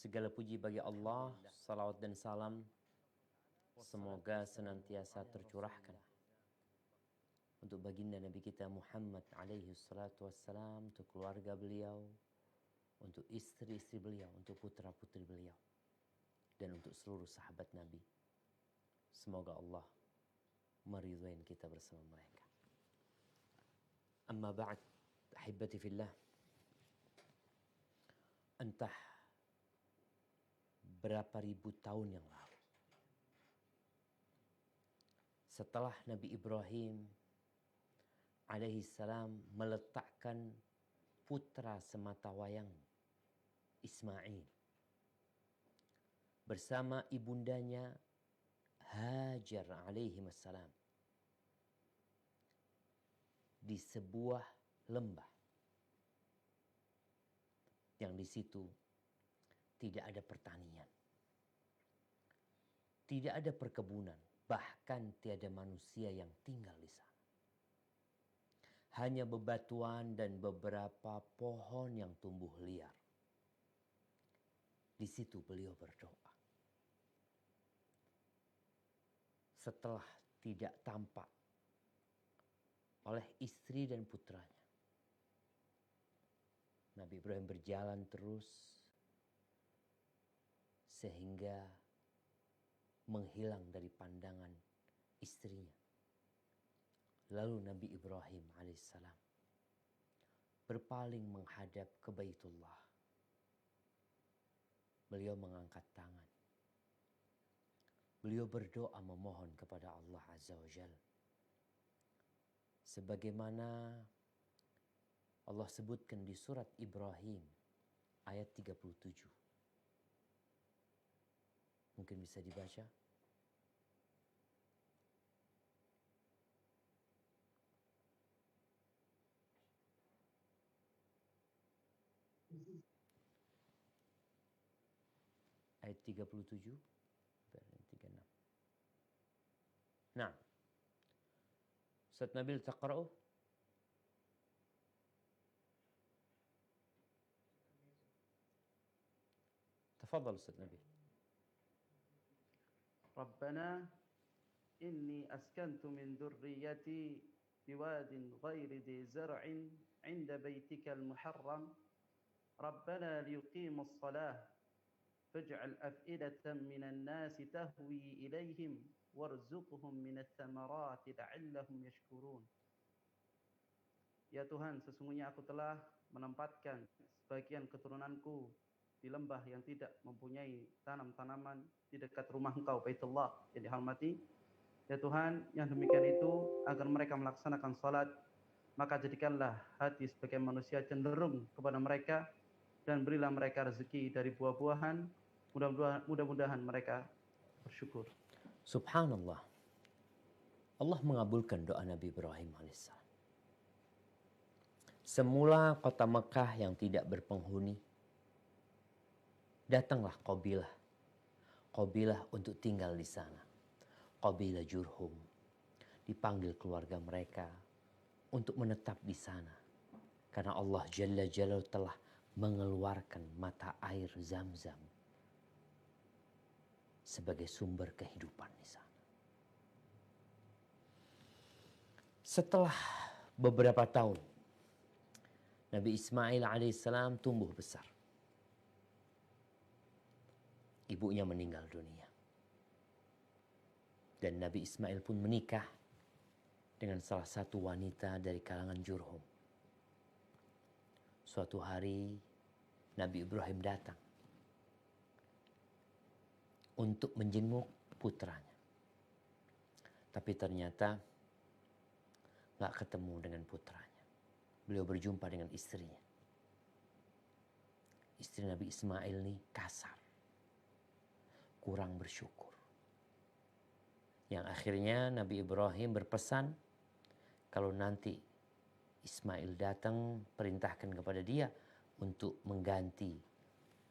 Segala puji bagi Allah, salawat dan salam semoga senantiasa tercurahkan untuk baginda Nabi kita Muhammad alaihi salatu wassalam, untuk keluarga beliau, untuk istri-istri beliau, untuk putra-putri beliau, dan untuk seluruh sahabat Nabi. Semoga Allah meridhai kita bersama mereka. Amma ba'd, ahibati fillah. Entah berapa ribu tahun yang lalu, setelah Nabi Ibrahim alaihi salam meletakkan putra sematawayang Ismail bersama ibundanya Hajar alaihi salam di sebuah lembah yang di situ tidak ada pertanian, tidak ada perkebunan, bahkan tiada manusia yang tinggal di sana. Hanya bebatuan dan beberapa pohon yang tumbuh liar. Di situ beliau berdoa. Setelah tidak tampak oleh istri dan putranya, Nabi Ibrahim berjalan terus sehingga menghilang dari pandangan istrinya. Lalu Nabi Ibrahim alaihissalam berpaling menghadap ke Baitullah. Beliau mengangkat tangan. Beliau berdoa memohon kepada Allah Azza wa Jalla. Sebagaimana Allah sebutkan di surat Ibrahim ayat 37. Mungkin bisa dibaca? Ayat 37 dan 36. Nah, Ustaz Nabil taqra'u? Tafadhal Ustaz Nabil. ربنا إني أسكنت من ذريتي بواد غير ذي زرع عند بيتك المحرم ربنا ليقيموا الصلاة فاجعل أفئدة من الناس تهوي إليهم وارزقهم من الثمرات لعلهم يشكرون. Ya Tuhan, sesungguhnya aku telah menempatkan sebagian keturunanku di lembah yang tidak mempunyai tanam-tanaman di dekat rumah Engkau Baitullah yang dihormati. Ya Tuhan, yang demikian itu agar mereka melaksanakan salat, maka jadikanlah hati sebagai manusia cenderung kepada mereka dan berilah mereka rezeki dari buah-buahan. Mudah-mudahan mereka bersyukur. Subhanallah. Allah mengabulkan doa Nabi Ibrahim alaihissalam. Semula kota Mekah yang tidak berpenghuni, datanglah Qabilah untuk tinggal di sana. Qabilah Jurhum dipanggil keluarga mereka untuk menetap di sana. Karena Allah Jalla Jalaluhu telah mengeluarkan mata air Zam-Zam sebagai sumber kehidupan di sana. Setelah beberapa tahun, Nabi Ismail alaihissalam tumbuh besar. Ibunya meninggal dunia. Dan Nabi Ismail pun menikah dengan salah satu wanita dari kalangan Jurhum. Suatu hari Nabi Ibrahim datang untuk menjenguk putranya. Tapi ternyata gak ketemu dengan putranya. Beliau berjumpa dengan istrinya. Istri Nabi Ismail ini kasar, kurang bersyukur. Yang akhirnya Nabi Ibrahim berpesan, kalau nanti Ismail datang, perintahkan kepada dia untuk mengganti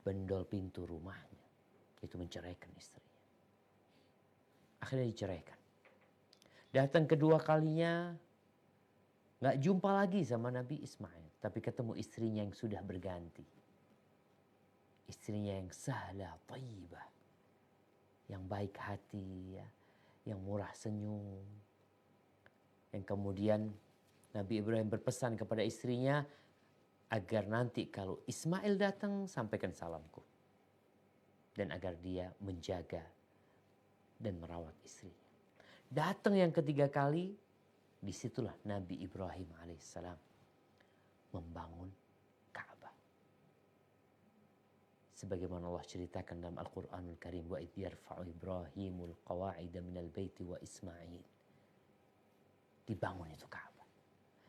bendol pintu rumahnya. Itu menceraikan istrinya. Akhirnya diceraikan. Datang kedua kalinya, gak jumpa lagi sama Nabi Ismail, tapi ketemu istrinya yang sudah berganti. istrinya yang sahlah, thayyibah, yang baik hati, ya, yang murah senyum. Yang kemudian Nabi Ibrahim berpesan kepada istrinya agar nanti kalau Ismail datang sampaikan salamku. Dan agar dia menjaga dan merawat istrinya. Datang yang ketiga kali, disitulah Nabi Ibrahim alaihissalam membangun Ka'bah. Sebagaimana Allah ceritakan dalam Al-Quranul Karim, wa idh yarfa'u Ibrahimul qawa'ida minal baiti wa Ismail. Dibangun itu Ka'bah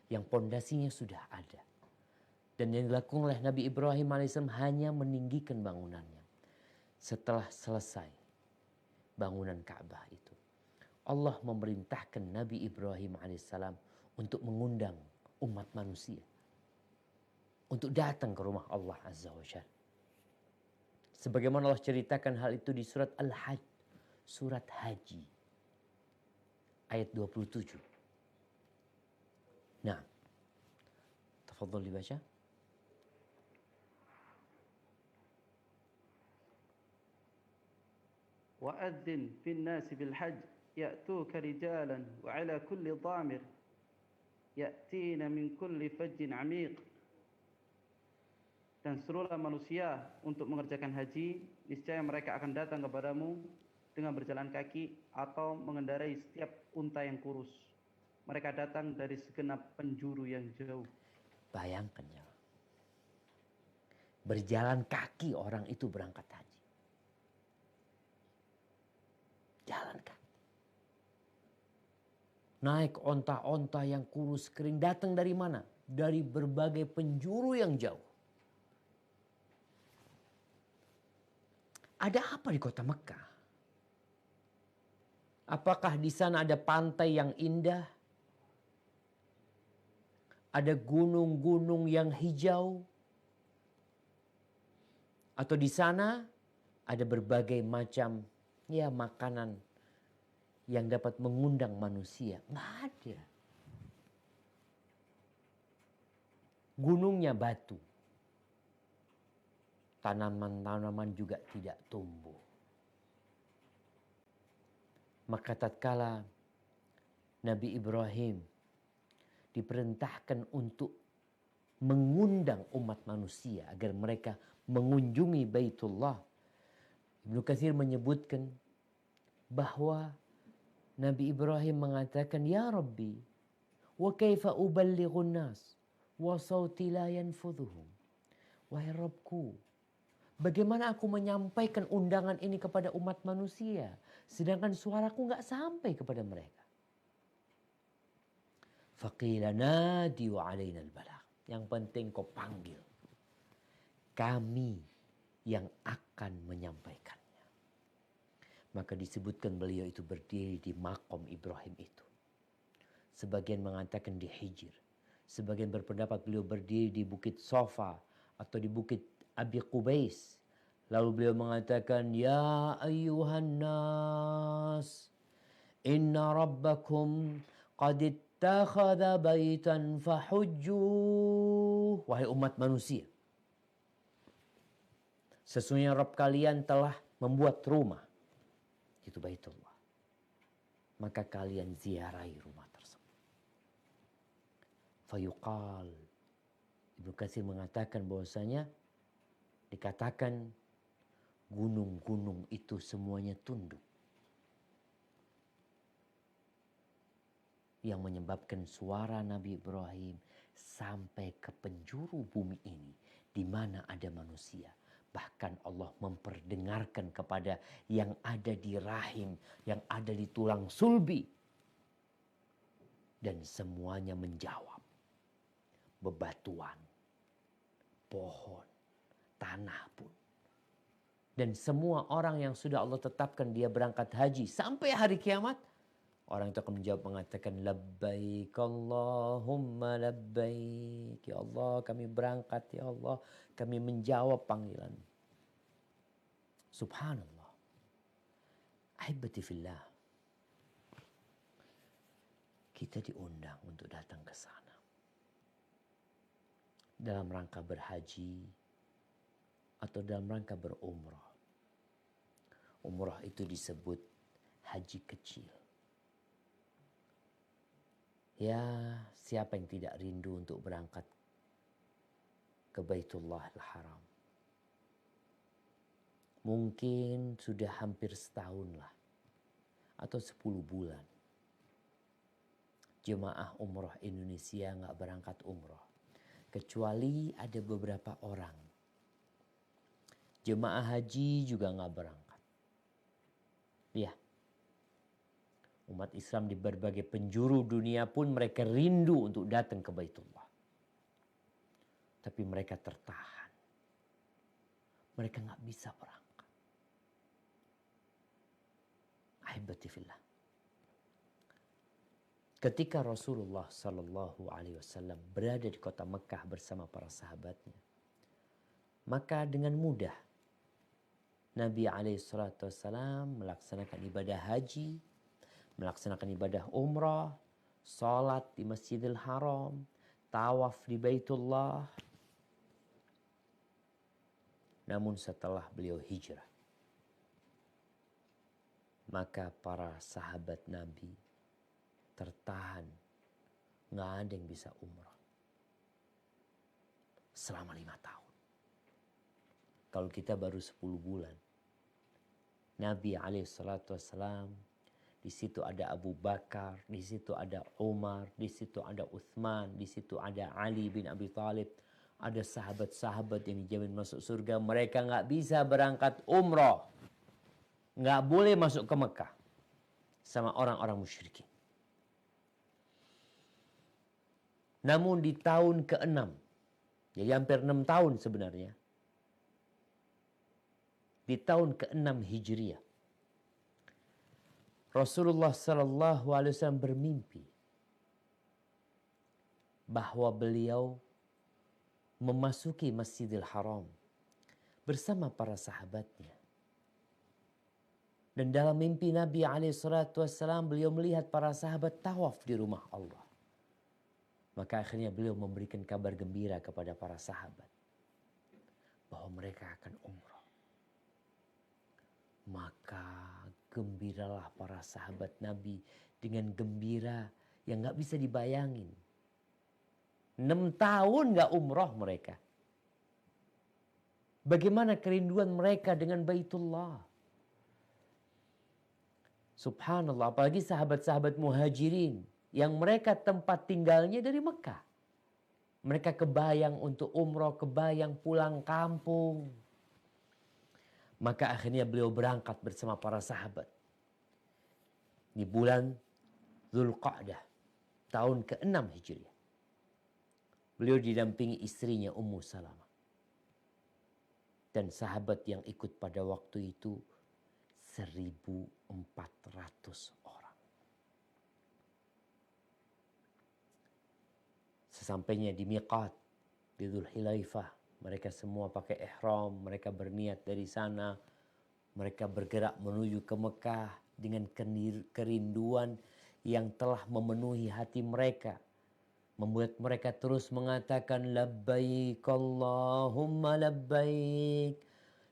yang pondasinya sudah ada. Dan yang dilakukan oleh Nabi Ibrahim alaihissalam hanya meninggikan bangunannya. Setelah selesai bangunan Ka'bah itu, Allah memerintahkan Nabi Ibrahim alaihissalam untuk mengundang umat manusia untuk datang ke rumah Allah Azza wa Jalla. Sebagaimana Allah ceritakan hal itu di surat Al-Hajj, surat Haji, ayat 27. Nah, tafadhol dibaca. وأذن في الناس بالحج يأتوك رجالا وعلى كل ضامر يأتين من كل فج عميق. Dan serulah manusia untuk mengerjakan haji, niscaya mereka akan datang kepadamu dengan berjalan kaki atau mengendarai setiap unta yang kurus. Mereka datang dari segenap penjuru yang jauh. Bayangkan ya, berjalan kaki orang itu berangkat haji. Jalan kaki. Naik onta-onta yang kurus kering. Datang dari mana? Dari berbagai penjuru yang jauh. Ada apa di kota Mekah? Apakah di sana ada pantai yang indah? Ada gunung-gunung yang hijau? Atau di sana ada berbagai macam makanan yang dapat mengundang manusia? Nggak ada. Gunungnya batu. Tanaman-tanaman juga tidak tumbuh. Maka tatkala Nabi Ibrahim diperintahkan untuk mengundang umat manusia agar mereka mengunjungi Baitullah, Ibnu Katsir menyebutkan bahwa Nabi Ibrahim mengatakan, "Ya Rabbi, wa kaifa uballighun nas wa sauti la yanfudhuhum." Wahai Rabbku, bagaimana aku menyampaikan undangan ini kepada umat manusia sedangkan suaraku nggak sampai kepada mereka? Faqila nadi wa alaina al-balagh. Yang penting kau panggil. Kami yang akan menyampaikannya. Maka disebutkan beliau itu berdiri di maqam Ibrahim itu. Sebagian mengatakan di Hijr. Sebagian berpendapat beliau berdiri di Bukit Sofa atau di Bukit Abi Qubais. Lalu beliau mengatakan, "Ya ayyuhan nas, inna rabbakum qad ittakhadha baitan fahujju." Wahai umat manusia, sesungguhnya Rabb kalian telah membuat rumah, itu Baitullah. Maka kalian ziarahi rumah tersebut. Fayuqal, Ibnu Katsir mengatakan bahwasanya dikatakan gunung-gunung itu semuanya tunduk. Yang menyebabkan suara Nabi Ibrahim sampai ke penjuru bumi ini di mana ada manusia. Bahkan Allah memperdengarkan kepada yang ada di rahim, yang ada di tulang sulbi. Dan semuanya menjawab. Bebatuan, pohon, tanah pun. Dan semua orang yang sudah Allah tetapkan dia berangkat haji sampai hari kiamat, orang itu akan menjawab mengatakan, labbaik Allahumma labbaik. Ya Allah, kami berangkat. Ya Allah, kami menjawab panggilan. Subhanallah. Ahibati fillah. Kita diundang untuk datang ke sana. Dalam rangka berhaji atau dalam rangka berumrah. Umrah itu disebut haji kecil. Ya, siapa yang tidak rindu untuk berangkat ke Baitullahil Haram? Mungkin sudah hampir setahun lah, atau 10 bulan. Jemaah umrah Indonesia nggak berangkat umrah. Kecuali ada beberapa orang. Jemaah haji juga nggak berangkat. Ya, umat Islam di berbagai penjuru dunia pun mereka rindu untuk datang ke Baitullah. Tapi mereka tertahan. Mereka nggak bisa berangkat. Ahibati fillah. Ketika Rasulullah Sallallahu Alaihi Wasallam berada di kota Mekah bersama para sahabatnya, maka dengan mudah Nabi Alaihissalam melaksanakan ibadah haji, melaksanakan ibadah umrah, salat di Masjidil Haram, tawaf di Baitullah. Namun setelah beliau hijrah, maka para sahabat Nabi tertahan, nggak ada yang bisa umrah selama 5 tahun. Kalau kita baru 10 bulan. Nabi SAW, di situ ada Abu Bakar, di situ ada Umar, di situ ada Uthman, di situ ada Ali bin Abi Thalib. Ada sahabat-sahabat yang dijamin masuk surga. Mereka nggak bisa berangkat umrah. Nggak boleh masuk ke Mekah sama orang-orang musyrikin. Namun di tahun ke-6, jadi hampir 6 tahun sebenarnya, di tahun ke-6 Hijriah, Rasulullah Sallallahu Alaihi Wasallam bermimpi bahwa beliau memasuki Masjidil Haram bersama para sahabatnya. Dan dalam mimpi Nabi SAW beliau melihat para sahabat tawaf di rumah Allah. Maka akhirnya beliau memberikan kabar gembira kepada para sahabat bahwa mereka akan umrah. Maka gembiralah para sahabat Nabi dengan gembira yang gak bisa dibayangin. 6 tahun gak umrah mereka. Bagaimana kerinduan mereka dengan Baitullah. Subhanallah, apalagi sahabat-sahabat muhajirin yang mereka tempat tinggalnya dari Mekah. Mereka kebayang untuk umrah, kebayang pulang kampung. Maka akhirnya beliau berangkat bersama para sahabat. Di bulan Dzulqa'dah, tahun ke-6 Hijriah. Beliau didampingi istrinya Ummu Salamah. Dan sahabat yang ikut pada waktu itu 1.400 orang. Sesampainya di miqat, di Dzulhulaifah, mereka semua pakai ihram, mereka berniat dari sana. Mereka bergerak menuju ke Mekah dengan kerinduan yang telah memenuhi hati mereka. Membuat mereka terus mengatakan labbaik Allahumma labbaik.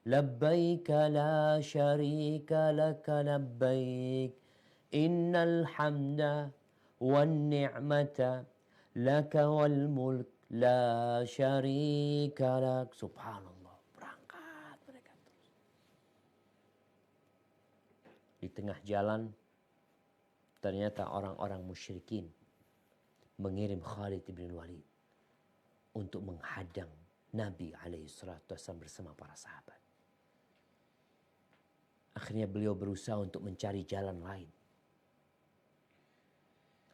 Labbaik la syarika laka labbaik. Innal hamda wan ni'mata laka wal mulk la syarika lak. Subhanallah, berangkat mereka terus. Di tengah jalan ternyata orang-orang musyrikin mengirim Khalid bin Walid untuk menghadang Nabi SAW bersama para sahabat. Akhirnya beliau berusaha untuk mencari jalan lain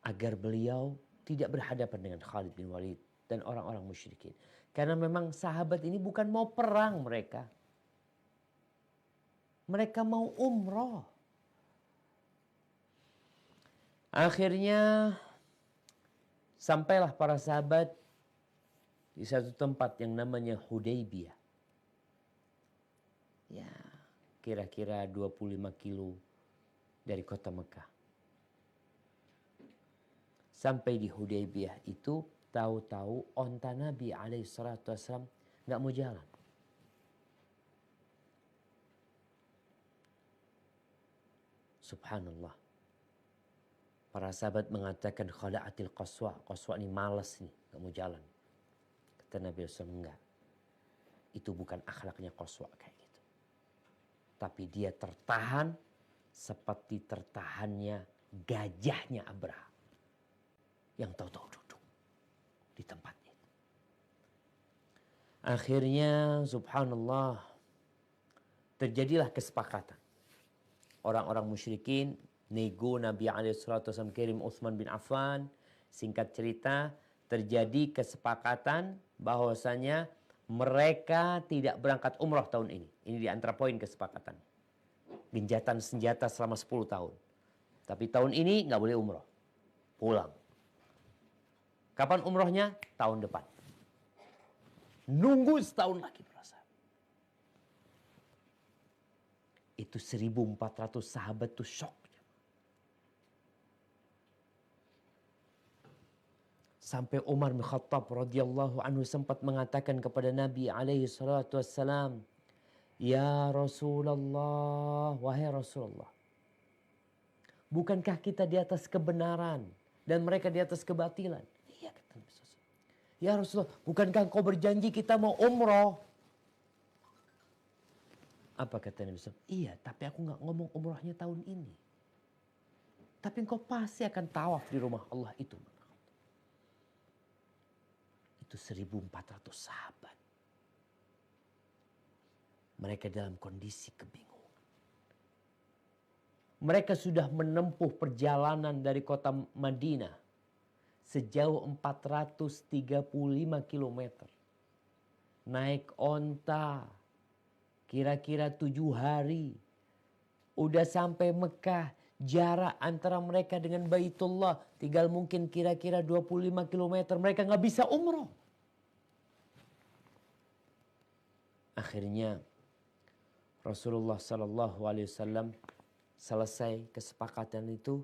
agar beliau tidak berhadapan dengan Khalid bin Walid dan orang-orang musyrikin. Karena memang sahabat ini bukan mau perang mereka. Mereka mau umrah. Akhirnya sampailah para sahabat di satu tempat yang namanya Hudaybiyah. Ya, kira-kira 25 kilo dari kota Mekah. Sampai di Hudaybiyah itu tahu-tahu onta Nabi SAW nggak mau jalan. Subhanallah. Para sahabat mengatakan khala'atil qaswa. Qaswa ini malas nih, gak mau jalan. Kata Nabi SAW, enggak. Itu bukan akhlaknya qaswa kayak gitu. Tapi dia tertahan seperti tertahannya gajahnya Abraha. Yang tahu-tahu duduk di tempatnya. Akhirnya subhanallah terjadilah kesepakatan. Orang-orang musyrikin nego Nabi SAW kirim Utsman bin Affan. Singkat cerita terjadi kesepakatan bahwasanya mereka tidak berangkat umrah tahun ini. Ini di antara poin kesepakatan. Genjatan senjata selama 10 tahun. Tapi tahun ini nggak boleh umrah. Pulang. Kapan umrohnya? Tahun depan. Nunggu setahun lagi perasaan. Itu 1.400 sahabat tuh shock. Sampai Umar bin Khattab radhiyallahu anhu sempat mengatakan kepada Nabi alaihi salatu wassalam, "Ya Rasulullah, wahai Rasulullah. Bukankah kita di atas kebenaran dan mereka di atas kebatilan?" Iya, kata Nabi SAW. "Ya Rasulullah, bukankah engkau berjanji kita mau umroh?" Apa kata Nabi SAW? "Iya, tapi aku gak ngomong umrohnya tahun ini. Tapi engkau pasti akan tawaf di rumah Allah itu." Itu 1.400 sahabat. Mereka dalam kondisi kebingungan. Mereka sudah menempuh perjalanan dari kota Madinah sejauh 435 km. Naik onta kira-kira 7 hari. Udah sampai Mekah. Jarak antara mereka dengan Baitullah tinggal mungkin kira-kira 25 km. Mereka gak bisa umroh. Akhirnya Rasulullah SAW selesai kesepakatan itu.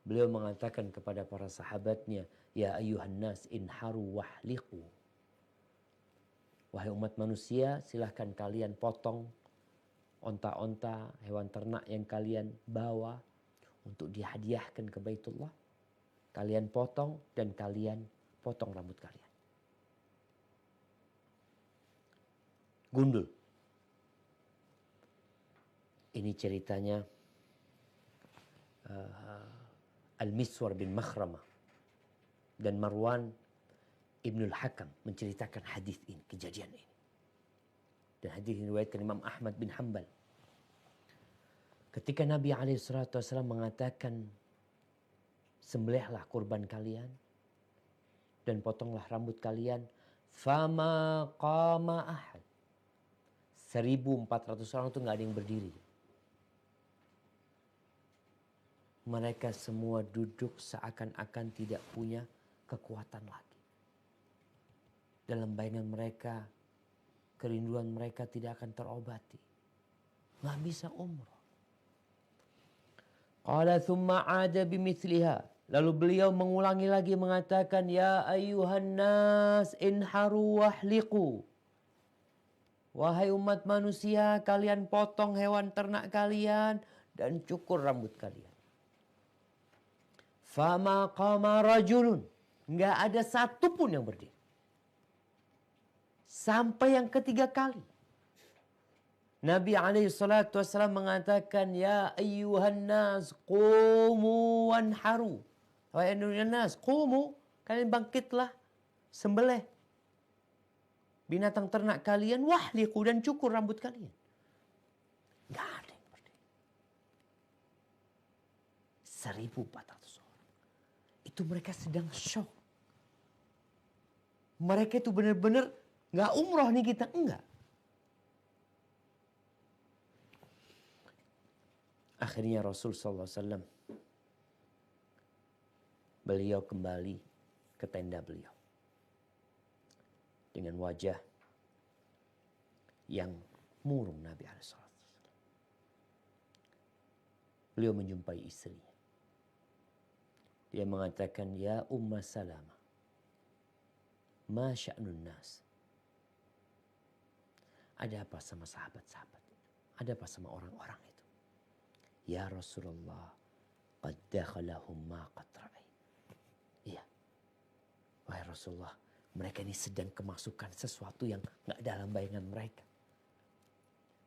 Beliau mengatakan kepada para sahabatnya, "Ya ayuhan nas inharu wahliqu." Wahai umat manusia, silahkan kalian potong onta-onta, hewan ternak yang kalian bawa untuk dihadiahkan ke Baitullah. Kalian potong dan kalian potong rambut kalian. Gundul. Ini ceritanya Al-Miswar bin Makhramah dan Marwan Ibnul Hakam menceritakan hadis ini, kejadian ini. Dan hadis ini diriwayatkan Imam Ahmad bin Hanbal. Ketika Nabi SAW mengatakan, "Sembelihlah kurban kalian dan potonglah rambut kalian." Fama qama ahad. 1.400 orang itu gak ada yang berdiri. Mereka semua duduk seakan-akan tidak punya kekuatan lagi. Dalam bayangan mereka, kerinduan mereka tidak akan terobati. Gak bisa umrah. Qala thumma ada bimithliha. Lalu beliau mengulangi lagi mengatakan, "Ya ayyuhan nas inharu wahliqu." Wahai umat manusia, kalian potong hewan ternak kalian dan cukur rambut kalian. Fama qama rajulun. Nggak ada satupun yang berdiri. Sampai yang ketiga kali. Nabi SAW mengatakan, "Ya ayyuhan nas, qumu wanharu." Wahai ayyuhan nas, qumu, kalian bangkitlah, sembelih binatang ternak kalian, wahliqu, dan cukur rambut kalian. Gak ada yang berdiri. 1.400 orang. Itu mereka sedang shock. Mereka itu benar-benar gak umroh nih kita, enggak. Akhirnya Rasul SAW beliau kembali ke tenda beliau dengan wajah yang murung. Nabi SAW, beliau menjumpai istrinya. Dia mengatakan, "Ya Umma Salamah, ma sya'nun nas?" Ada apa sama sahabat-sahabat? Ada apa sama orang-orang itu Ya Rasulullah, qad dakhalahum ma qad ra'ait. Iya. Wahai Rasulullah, mereka ini sedang kemasukan sesuatu yang gak dalam bayangan mereka.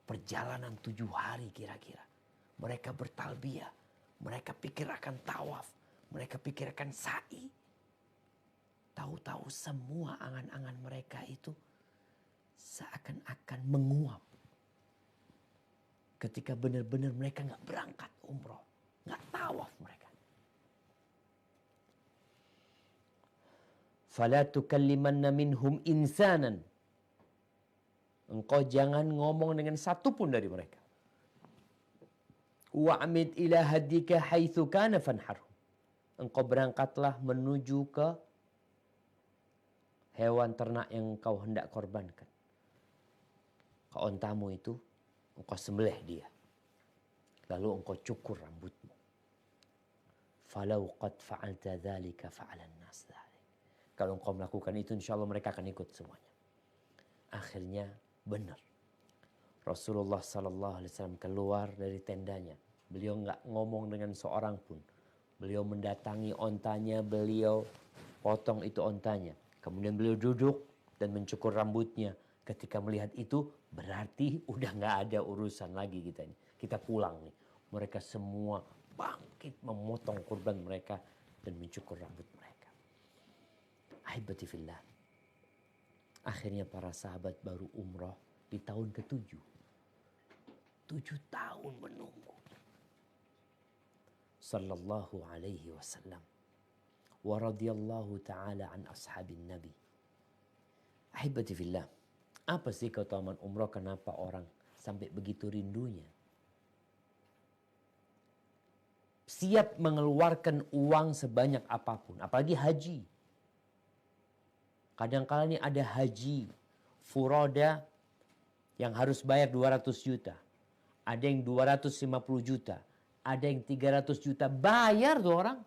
Perjalanan 7 hari kira-kira. Mereka bertalbiyah. Mereka pikir akan tawaf. Mereka pikir akan sa'i. Tahu-tahu semua angan-angan mereka itu seakan-akan menguap. Ketika benar-benar mereka gak berangkat umroh. Gak tawaf mereka. Fala tukallimanna minhum insanan. Engkau jangan ngomong dengan satu pun dari mereka. Wa'amid ila hadika haitsu kana fanharhum. Engkau berangkatlah menuju ke hewan ternak yang engkau hendak korbankan. Ke ontamu itu, engkau sembelih dia. Lalu engkau cukur rambutmu. Falau qad fa'alta dzalika fa'alan nas dzalik. Kalau engkau melakukan itu, insya Allah mereka akan ikut semuanya. Akhirnya benar. Rasulullah SAW keluar dari tendanya. Beliau nggak ngomong dengan seorang pun. Beliau mendatangi ontanya, beliau potong itu ontanya. Kemudian beliau duduk dan mencukur rambutnya. Ketika melihat itu, berarti udah nggak ada urusan lagi kita ini. Kita pulang nih. Mereka semua bangkit memotong kurban mereka dan mencukur rambut mereka. Ahibati fillah. Akhirnya para sahabat baru umroh di tahun ke-7. 7 tahun menunggu. Sallallahu alaihi wasallam. Wa radiyallahu ta'ala an ashabin nabi. Ahibati fillah. Apa sih keutamaan umroh? Kenapa orang sampai begitu rindunya? Siap mengeluarkan uang sebanyak apapun. Apalagi haji. Kadang-kala ini ada haji furoda yang harus bayar 200 juta. Ada yang 250 juta. Ada yang 300 juta. Bayar tuh orang.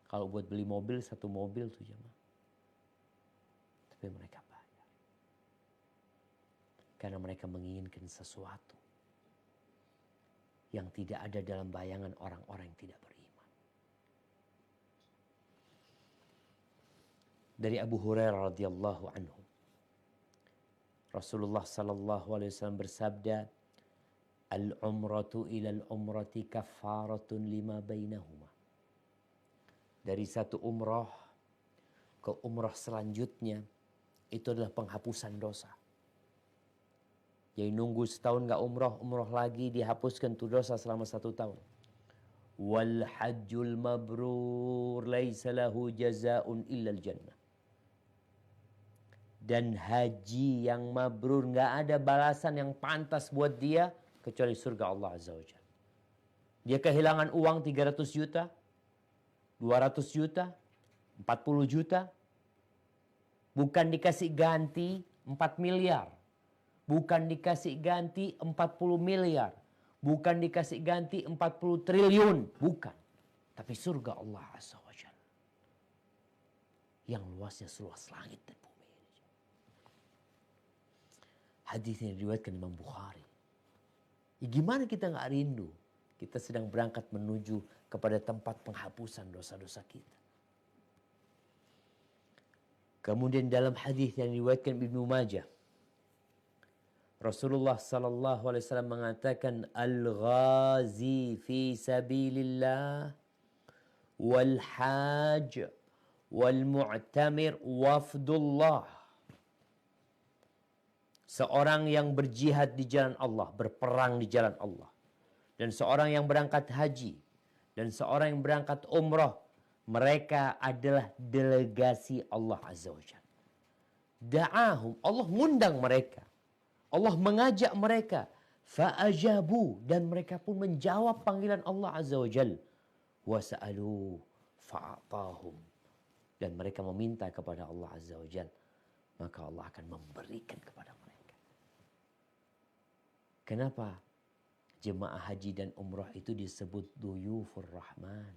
Kalau buat beli mobil, 1 mobil tuh jemaah. Tapi mereka bayar. Karena mereka menginginkan sesuatu yang tidak ada dalam bayangan orang-orang yang tidak beriman. Dari Abu Hurairah radhiyallahu anhu, Rasulullah sallallahu alaihi wasallam bersabda, "Al-umratu ila al-umrati kaffaratun lima bainahuma." Dari satu umrah ke umrah selanjutnya itu adalah penghapusan dosa. Jadi nunggu setahun gak umrah lagi dihapuskan tuh dosa selama 1 tahun. Wal hajjul mabrur laisa lahu jazaa'un illa al-jannah. Dan haji yang mabrur gak ada balasan yang pantas buat dia kecuali surga Allah Azza wa Jalla. Dia kehilangan uang 300 juta, 200 juta, 40 juta. Bukan dikasih ganti 4 miliar. Bukan dikasih ganti 40 miliar. Bukan dikasih ganti 40 triliun. Bukan. Tapi surga Allah Azza wa Jalla. Yang luasnya seluas langit dan bumi. Hadis ini diriwayatkan Imam Bukhari. Ya gimana kita gak rindu? Kita sedang berangkat menuju kepada tempat penghapusan dosa-dosa kita. Kemudian dalam hadis yang diriwayatkan Ibnu Majah, Rasulullah sallallahu alaihi wasallam mengatakan, "Al-ghazi fi sabilillah wal hajj wal mu'tamir wafdullah." Seorang yang berjihad di jalan Allah, berperang di jalan Allah. Dan seorang yang berangkat haji. Dan seorang yang berangkat umrah. Mereka adalah delegasi Allah Azza wa Jalla. Da'ahum, Allah ngundang mereka. Allah mengajak mereka. Fa'ajabu, dan mereka pun menjawab panggilan Allah Azza wa Jalla. Wasa'alu fa'atahum. Dan mereka meminta kepada Allah Azza wa Jalla. Maka Allah akan memberikan kepada mereka. Kenapa jemaah haji dan umrah itu disebut duyufur rahman?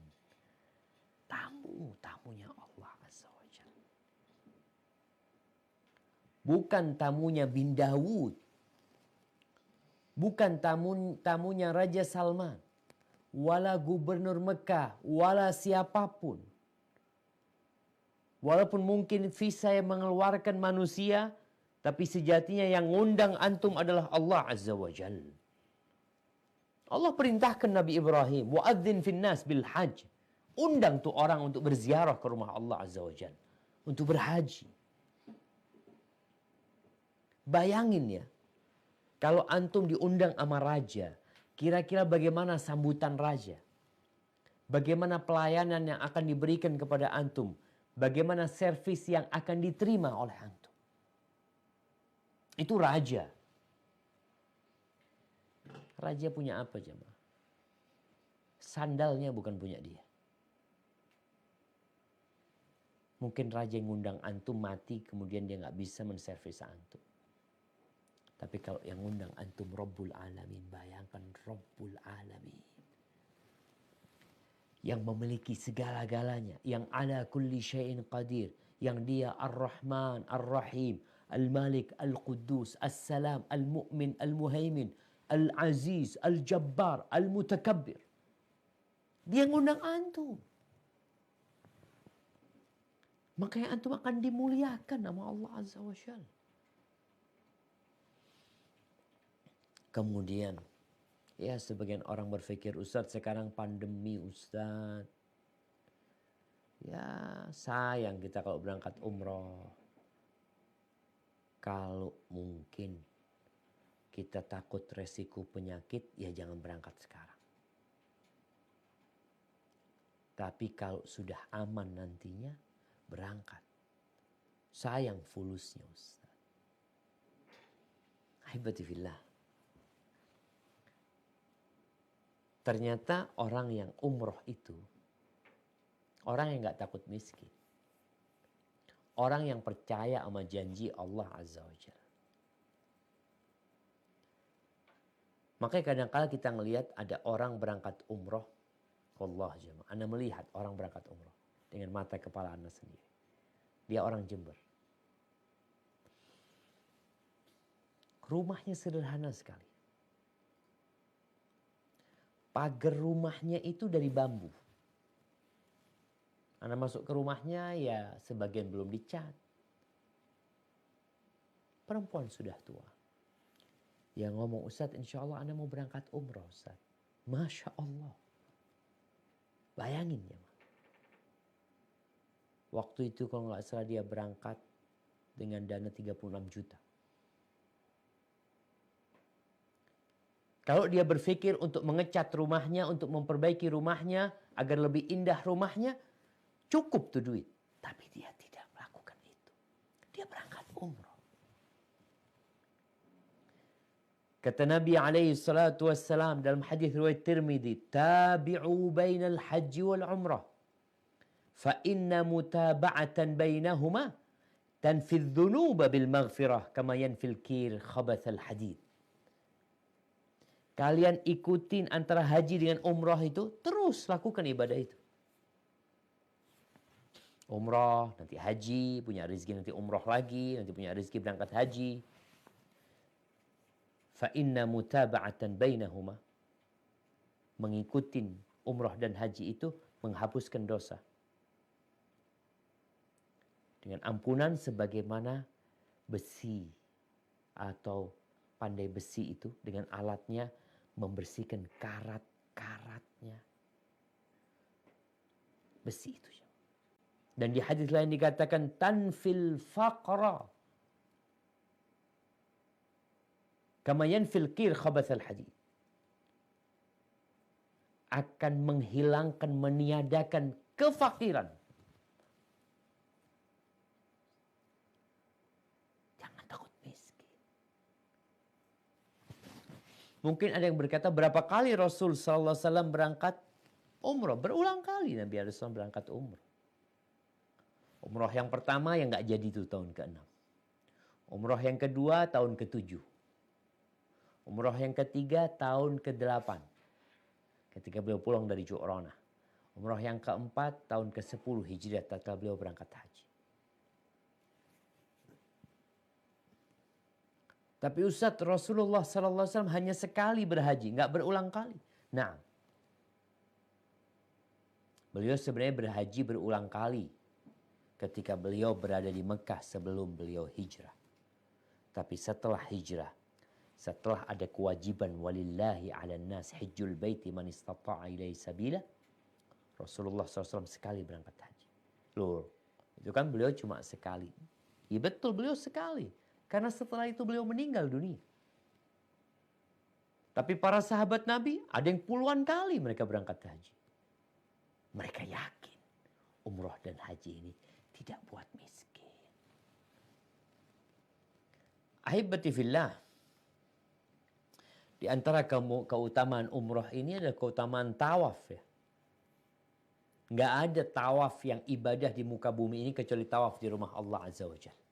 Tamu-tamunya Allah Azza wa Jalla. Bukan tamunya bin Dawud. bukan tamunya Raja Salman, wala gubernur Mekah, wala siapapun. Walaupun mungkin visa yang mengeluarkan manusia, tapi sejatinya yang ngundang antum adalah Allah Azza wa Jal. Allah perintahkan Nabi Ibrahim, wa'adzin finnas bil hajj. Undang tuh orang untuk berziarah ke rumah Allah Azza wa Jal, untuk berhaji. Bayangin ya, kalau antum diundang sama raja, kira-kira bagaimana sambutan raja? Bagaimana pelayanan yang akan diberikan kepada antum? Bagaimana servis yang akan diterima oleh antum? Itu raja. Raja punya apa jemaah? Sandalnya bukan punya dia. Mungkin raja yang ngundang antum mati, kemudian dia nggak bisa menservis antum. Tapi kalau yang ngundang antum Rabbul Alamin, bayangkan Rabbul Alamin. Yang memiliki segala-galanya, yang ala kulli syai'in qadir, yang dia Ar-Rahman, Ar-Rahim, Al-Malik, Al-Quddus, As-Salam, Al-Mu'min, Al-Muhaimin, Al-Aziz, Al-Jabbar, Al-Mutakabbir. Dia ngundang antum. Makanya antum akan dimuliakan sama Allah Azza wa Jalla. Kemudian, ya sebagian orang berpikir, Ustadz sekarang pandemi Ustadz. Ya sayang kita kalau berangkat umroh. Kalau mungkin kita takut resiko penyakit, ya jangan berangkat sekarang. Tapi kalau sudah aman nantinya, berangkat. Sayang fulusnya Ustaz. Ahibati fillah. Ternyata orang yang umroh itu, orang yang gak takut miskin. Orang yang percaya sama janji Allah Azza wa Jalla. Makanya kadang-kadang kita ngelihat ada orang berangkat umroh. Allah jemaah. Anda melihat orang berangkat umroh dengan mata kepala Anda sendiri. Dia orang Jember. Rumahnya sederhana sekali. Pagar rumahnya itu dari bambu. Anda masuk ke rumahnya, ya sebagian belum dicat. Perempuan sudah tua. Yang ngomong, Ustadz insya Allah Anda mau berangkat umroh Ustadz. Masya Allah. Bayangin ya. Waktu itu kalau nggak salah dia berangkat dengan dana 36 juta. Kalau dia berpikir untuk mengecat rumahnya, untuk memperbaiki rumahnya, agar lebih indah rumahnya, cukup tuh duit. Tapi dia tidak melakukan itu. Dia berangkat umroh. Kata Nabi SAW dalam hadis riwayat Tirmidzi, tabi'u bainal haji wal umrah. Fa inna mutaba'atan bainahuma tanfidh dhunuba bil maghfirah kama yanfil kir khabathal hadid. Kalian ikutin antara haji dengan umrah itu, terus lakukan ibadah itu. Umrah, nanti haji, punya rezeki nanti umrah lagi, nanti punya rezeki berangkat haji. Fa inna mutaba'atan bainahuma. Mengikutin umrah dan haji itu menghapuskan dosa. Dengan ampunan sebagaimana besi atau pandai besi itu dengan alatnya membersihkan karat-karatnya. Besi itu. Dan di hadis lain dikatakan tanfil faqra. Kama yanfil qir khabathal hadid. Akan menghilangkan, meniadakan kefakiran. Jangan takut miskin. Mungkin ada yang berkata, berapa kali Rasul SAW berangkat umrah? Berulang kali Nabi SAW berangkat umrah. Umrah yang pertama yang gak jadi itu tahun ke-6. Umrah yang kedua tahun ke-7. Umrah yang ketiga tahun ke-8. Ketika beliau pulang dari Ju'ranah. Umrah yang keempat tahun ke-10 Hijriah tatkala beliau berangkat haji. Tapi Ustaz, Rasulullah SAW hanya sekali berhaji, nggak berulang kali. Nah, beliau sebenarnya berhaji berulang kali ketika beliau berada di Mekah sebelum beliau hijrah. Tapi setelah hijrah, setelah ada kewajiban walillahi 'alan nas hajjul baiti man istata'a ilaihi sabila, Rasulullah SAW sekali berangkat haji. Loh, itu kan beliau cuma sekali. Ya betul, beliau sekali. Karena setelah itu beliau meninggal dunia. Tapi para sahabat Nabi, ada yang puluhan kali mereka berangkat haji. Mereka yakin umroh dan haji ini tidak buat miskin. Ahibati fillah. Di antara keutamaan umroh ini ada keutamaan tawaf ya. Nggak ada tawaf yang ibadah di muka bumi ini kecuali tawaf di rumah Allah Azza wa Jalla.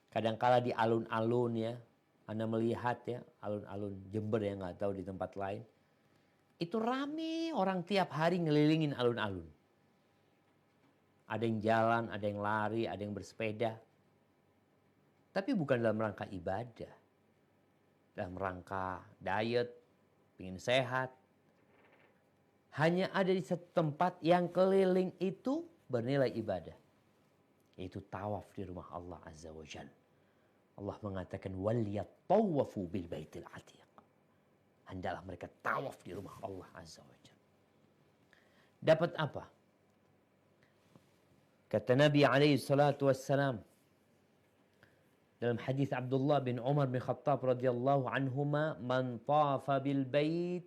Kadangkala di alun-alun ya, Anda melihat ya, alun-alun Jember yang nggak tahu di tempat lain. Itu rame orang tiap hari ngelilingin alun-alun. Ada yang jalan, ada yang lari, ada yang bersepeda. Tapi bukan dalam rangka ibadah. Dalam rangka diet, ingin sehat. Hanya ada di satu tempat yang keliling itu bernilai ibadah. Yaitu tawaf di rumah Allah Azza wa Jalla. Allah mengatakan waliyatawafu bil baitil atiq. Hendaklah mereka tawaf di rumah Allah Azza wa Jalla. Dapat apa? Kata Nabi alaihi salatu wassalam dalam hadis Abdullah bin Umar bin Khattab radhiyallahu anhuma, man tawafa bil bait,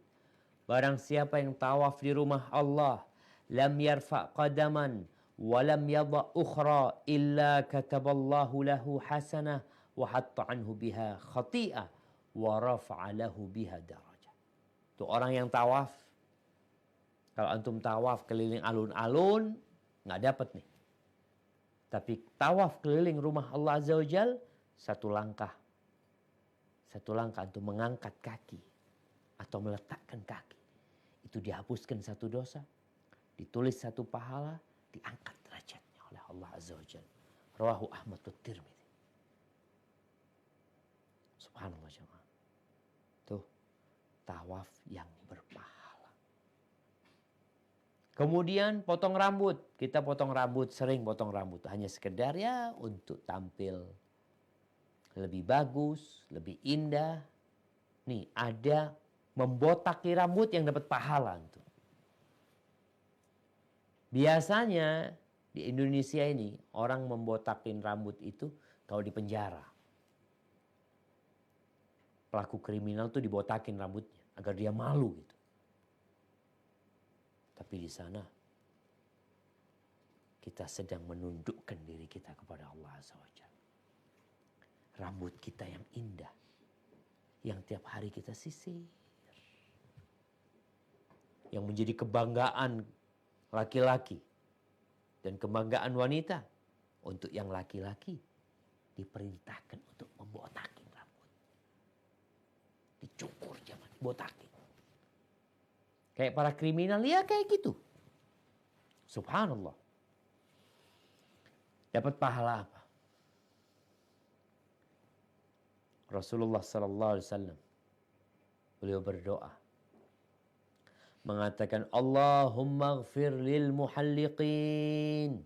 barang siapa yang tawaf di rumah Allah, lam yarfa qadaman wa lam yadha ukhra illa kataballahu lahu hasanah wa hatta anhu biha khati'ah wa rafa'a lahu biha darajah. Itu orang yang tawaf. Kalau antum tawaf keliling alun-alun, nggak dapat nih. Tapi tawaf keliling rumah Allah Azza wa Jal, satu langkah antum mengangkat kaki atau meletakkan kaki, itu dihapuskan satu dosa, ditulis satu pahala, diangkat derajatnya oleh Allah Azza wa Jal. Rawahu Ahmad wa Tirmidzi. Subhanallah jemaah. Tuh, tawaf yang berpahala. Kemudian potong rambut. Kita potong rambut, sering potong rambut. Hanya sekedar ya untuk tampil lebih bagus, lebih indah. Nih, ada membotaki rambut yang dapat pahala. Tuh. Biasanya di Indonesia ini, orang membotakin rambut itu kalau di penjara. Pelaku kriminal tuh dibotakin rambutnya agar dia malu gitu. Tapi di sana kita sedang menundukkan diri kita kepada Allah Azza wa Jalla. Rambut kita yang indah, yang tiap hari kita sisir, yang menjadi kebanggaan laki-laki dan kebanggaan wanita. Untuk yang laki-laki diperintahkan untuk membotakin. Dicukur, jangan dibotakin. Kayak para kriminal, ya kayak gitu. Subhanallah. Dapat pahala apa? Rasulullah sallallahu alaihi wasallam beliau berdoa mengatakan, Allahumma ighfir lil muhalliqin.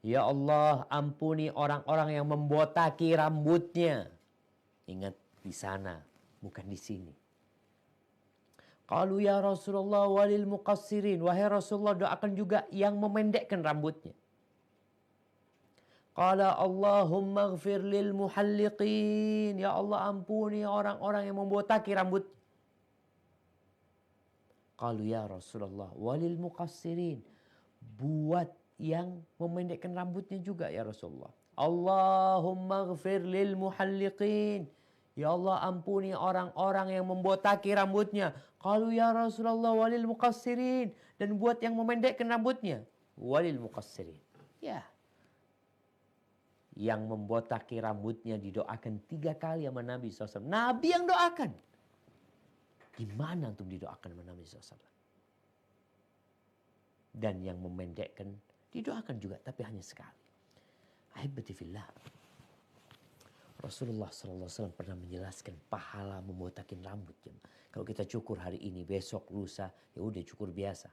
Ya Allah, ampuni orang-orang yang membotaki rambutnya. Ingat, di sana, bukan di sini. Qalu ya Rasulullah walil muqassirin. Wahai Rasulullah, doakan juga yang memendekkan rambutnya. Qala Allahumma ighfir lil muhalliqin. Ya Allah, ampuni orang-orang yang membotaki rambut. Qalu ya Rasulullah walil muqassirin. Buat yang memendekkan rambutnya juga ya Rasulullah. Allahumma ighfir lil muhalliqin. Ya Allah, ampuni orang-orang yang membotaki rambutnya. Qalu ya Rasulullah walil muqassirin. Dan buat yang memendekkan rambutnya. Walil muqassirin. Ya. Yang membotaki rambutnya didoakan 3 kali sama Nabi SAW. Nabi yang doakan. Gimana antum didoakan sama Nabi SAW? Dan yang memendekkan didoakan juga, tapi hanya sekali. Ahibati fillah. Rasulullah SAW pernah menjelaskan pahala membotakin rambut. Kalau kita cukur hari ini, besok, lusa, ya udah cukur biasa.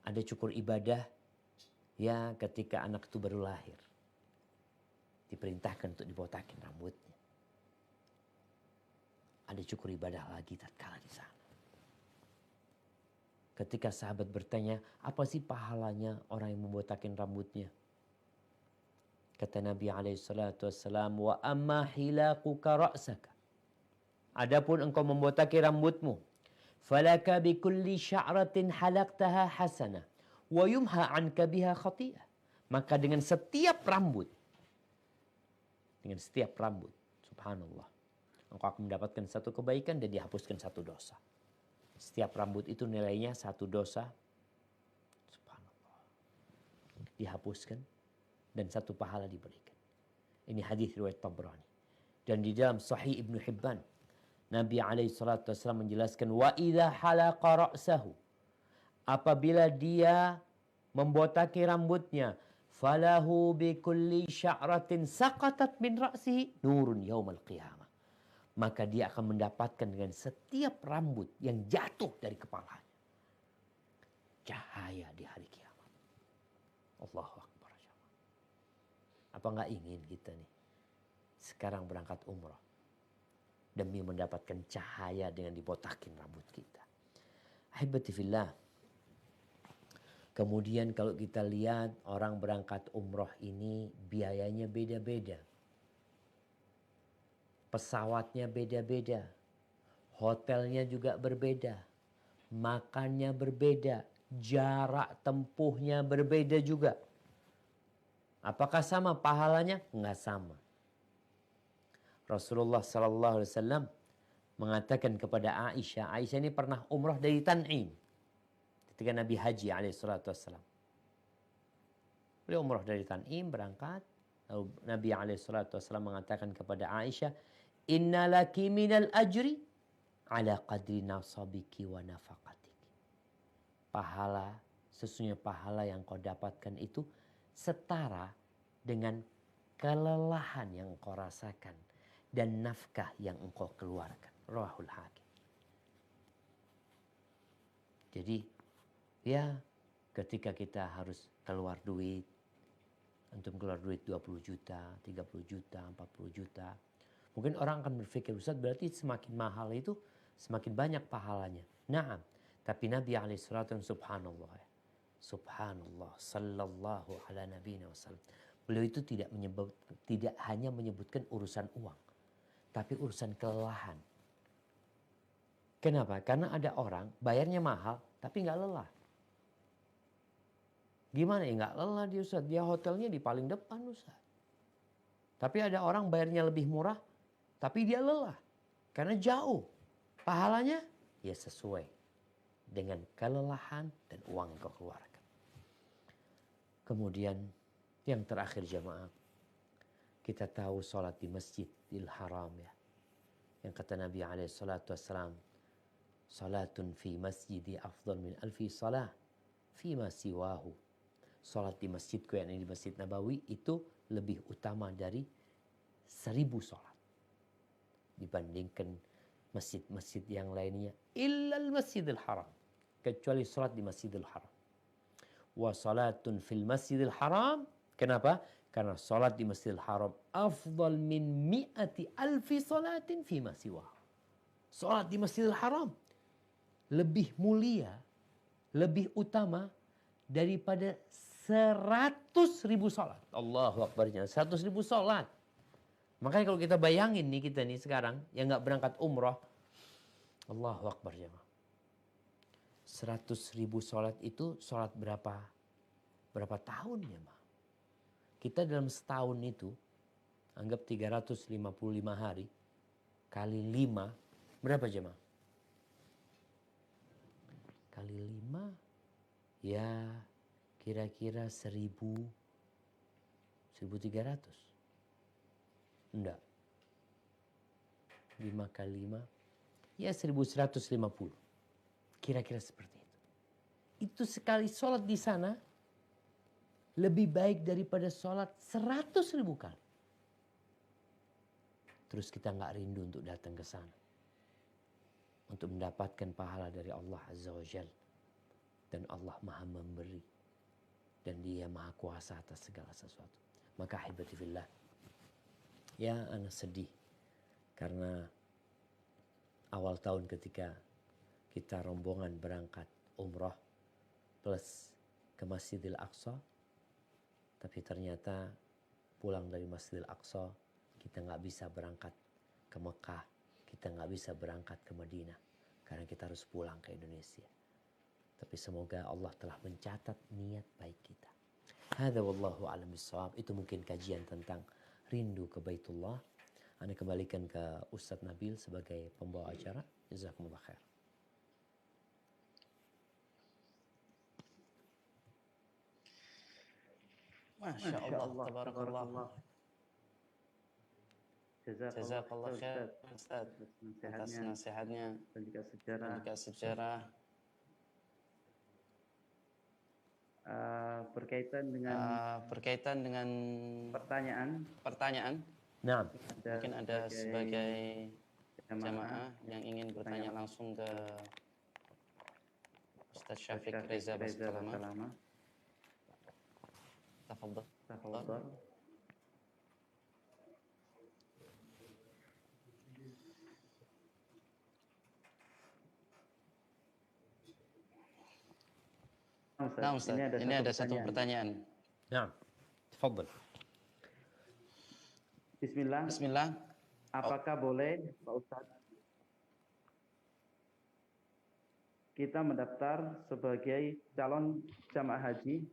Ada cukur ibadah ya ketika anak itu baru lahir. Diperintahkan untuk dibotakin rambutnya. Ada cukur ibadah lagi tatkala di sana. Ketika sahabat bertanya, apa sih pahalanya orang yang membotakin rambutnya? Kata Nabi SAW, wa amma hilaquka ra'saka. Adapun engkau membotaki rambutmu, falaka bi kulli sya'ratin halaqtaha hasanah wa yumha anka biha khati'ah. Maka dengan setiap rambut, subhanallah, engkau akan mendapatkan satu kebaikan dan dihapuskan satu dosa. Setiap rambut itu nilainya satu dosa, subhanallah, dihapuskan dan satu pahala diberikan. Ini hadis riwayat Tabrani. Dan di dalam Sahih Ibnu Hibban, Nabi SAW menjelaskan, wa idza halaqa ra'sahu, apabila dia membotaki rambutnya, falahu bi kulli sya'ratin saqatat min ra'sihi nurun yaumal qiyamah. Maka dia akan mendapatkan dengan setiap rambut yang jatuh dari kepalanya cahaya di hari kiamat. Allahu Akbar. Apa nggak ingin kita nih sekarang berangkat umrah demi mendapatkan cahaya dengan dibotakin rambut kita. Ahibati fillah. Kemudian kalau kita lihat orang berangkat umrah ini biayanya beda-beda. Pesawatnya beda-beda. Hotelnya juga berbeda. Makannya berbeda. Jarak tempuhnya berbeda juga. Apakah sama pahalanya? Enggak sama. Rasulullah SAW mengatakan kepada Aisyah. Aisyah ini pernah umrah dari Tan'im. Ketika Nabi Haji alaihissalam. Beliau umrah dari Tan'im berangkat. Lalu Nabi alaihissalam mengatakan kepada Aisyah. Inna laki minal ajri ala qadri nasabiki wa nafaqatiki. Pahala, sesungguhnya pahala yang kau dapatkan itu setara dengan kelelahan yang engkau rasakan dan nafkah yang engkau keluarkan. Rawahul Hakim. Jadi ya ketika kita harus keluar duit, antum keluar duit 20 juta, 30 juta, 40 juta. Mungkin orang akan berpikir, Ustaz berarti semakin mahal itu semakin banyak pahalanya. Naam, tapi Nabi alaihissalam subhanallah. Subhanallah, sallallahu ala nabiyina wasallam. Beliau itu tidak hanya menyebutkan urusan uang, tapi urusan kelelahan. Kenapa? Karena ada orang bayarnya mahal, tapi nggak lelah. Gimana ya nggak lelah dia Ustaz? Dia hotelnya di paling depan Ustaz. Tapi ada orang bayarnya lebih murah, tapi dia lelah. Karena jauh. Pahalanya ya sesuai dengan kelelahan dan uang yang kau keluarkan. Kemudian yang terakhir jamaah. Kita tahu sholat di Masjidil Haram ya. Yang kata Nabi SAW. Salatun fi masjidi afdal min alfi salah. Fima siwahu. Sholat di masjidku yang di Masjid Nabawi itu lebih utama dari 1000 sholat. Dibandingkan masjid-masjid yang lainnya. Illal Masjidil Haram. Kecuali sholat di Masjidil Haram. Wa salatun fil Masjidil Haram. Kenapa? Karena sholat di Masjidil Haram afdal min mi'ati alfi salatin fima siwa. Sholat di Masjidil Haram lebih mulia, lebih utama daripada 100.000 sholat. Allahu Akbar. 100.000 sholat. Makanya kalau kita bayangin nih kita nih sekarang yang nggak berangkat umrah. Allahu Akbar jemaah. 100.000 sholat itu sholat berapa tahun ya ma? Kita dalam setahun itu anggap 355 hari kali 5 berapa jemaah? Kali 5 ya kira-kira 1.300. Enggak. 5 kali 5 ya 1.150. Kira-kira seperti itu. Itu sekali sholat di sana lebih baik daripada sholat 100.000 kali. terus kita nggak rindu untuk datang ke sana, untuk mendapatkan pahala dari Allah Azza wa Jal. Dan Allah Maha Memberi, dan Dia Maha Kuasa atas segala sesuatu. Maka ahibati fillah, ya ana sedih karena awal tahun ketika kita rombongan berangkat umrah plus ke Masjidil Aqsa, tapi ternyata pulang dari Masjidil Aqsa kita nggak bisa berangkat ke Mekah, kita nggak bisa berangkat ke Madinah karena kita harus pulang ke Indonesia. Tapi semoga Allah telah mencatat niat baik kita. Hadza wallahu a'lam bissawab. Itu mungkin kajian tentang rindu ke Baitullah. Anda kembalikan ke Ustadz Nabil sebagai pembawa acara. Jazakumullah khair. Masya Allah, tabarakallah. Jazakallah khair Ustaz atas nasihatnya dan juga sejarah. Berkaitan dengan pertanyaan. Nah, Mungkin ada sebagai jamaah yang ingin bertanya langsung ke Ustaz Syafiq Reza Baskalama. Tafadhal. Nah Ustaz, ini ada satu pertanyaan. nah, tafadhal. Bismillah. Apakah boleh Pak Ustadz kita mendaftar sebagai calon jamaah haji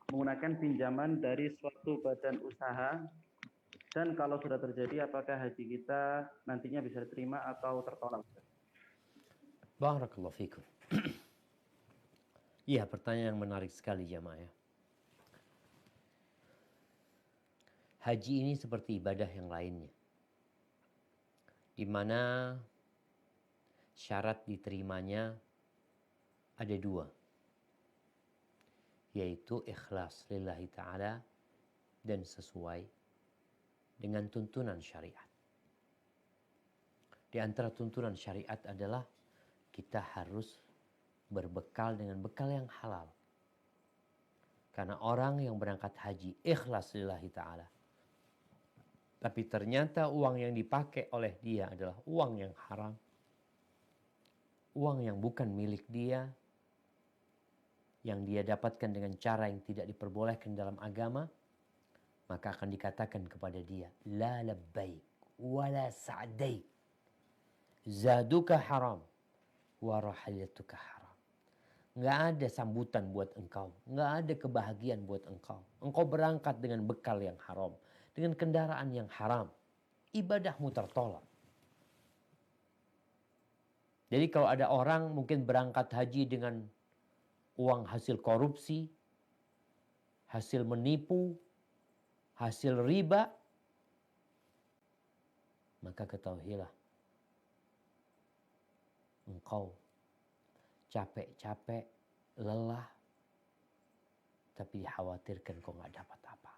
menggunakan pinjaman dari suatu badan usaha, dan kalau sudah terjadi apakah haji kita nantinya bisa diterima atau tertolak? Barakallahu fikum. Iya, pertanyaan yang menarik sekali jamaah ya. Haji ini seperti ibadah yang lainnya, di mana syarat diterimanya ada dua, yaitu ikhlas lillahi ta'ala dan sesuai dengan tuntunan syariat. Di antara tuntunan syariat adalah kita harus berbekal dengan bekal yang halal. Karena orang yang berangkat haji ikhlas lillahi ta'ala, tapi ternyata uang yang dipakai oleh dia adalah uang yang haram, uang yang bukan milik dia, yang dia dapatkan dengan cara yang tidak diperbolehkan dalam agama, maka akan dikatakan kepada dia, la labbaik wa la sa'daik, zaduka haram wa rahilatuka haram. Nggak ada sambutan buat engkau, nggak ada kebahagiaan buat engkau. Engkau berangkat dengan bekal yang haram, dengan kendaraan yang haram, ibadahmu tertolak. Jadi kalau ada orang mungkin berangkat haji dengan uang hasil korupsi, hasil menipu, hasil riba, maka ketahuilah engkau capek-capek, lelah, tapi dikhawatirkan kau nggak dapat apa.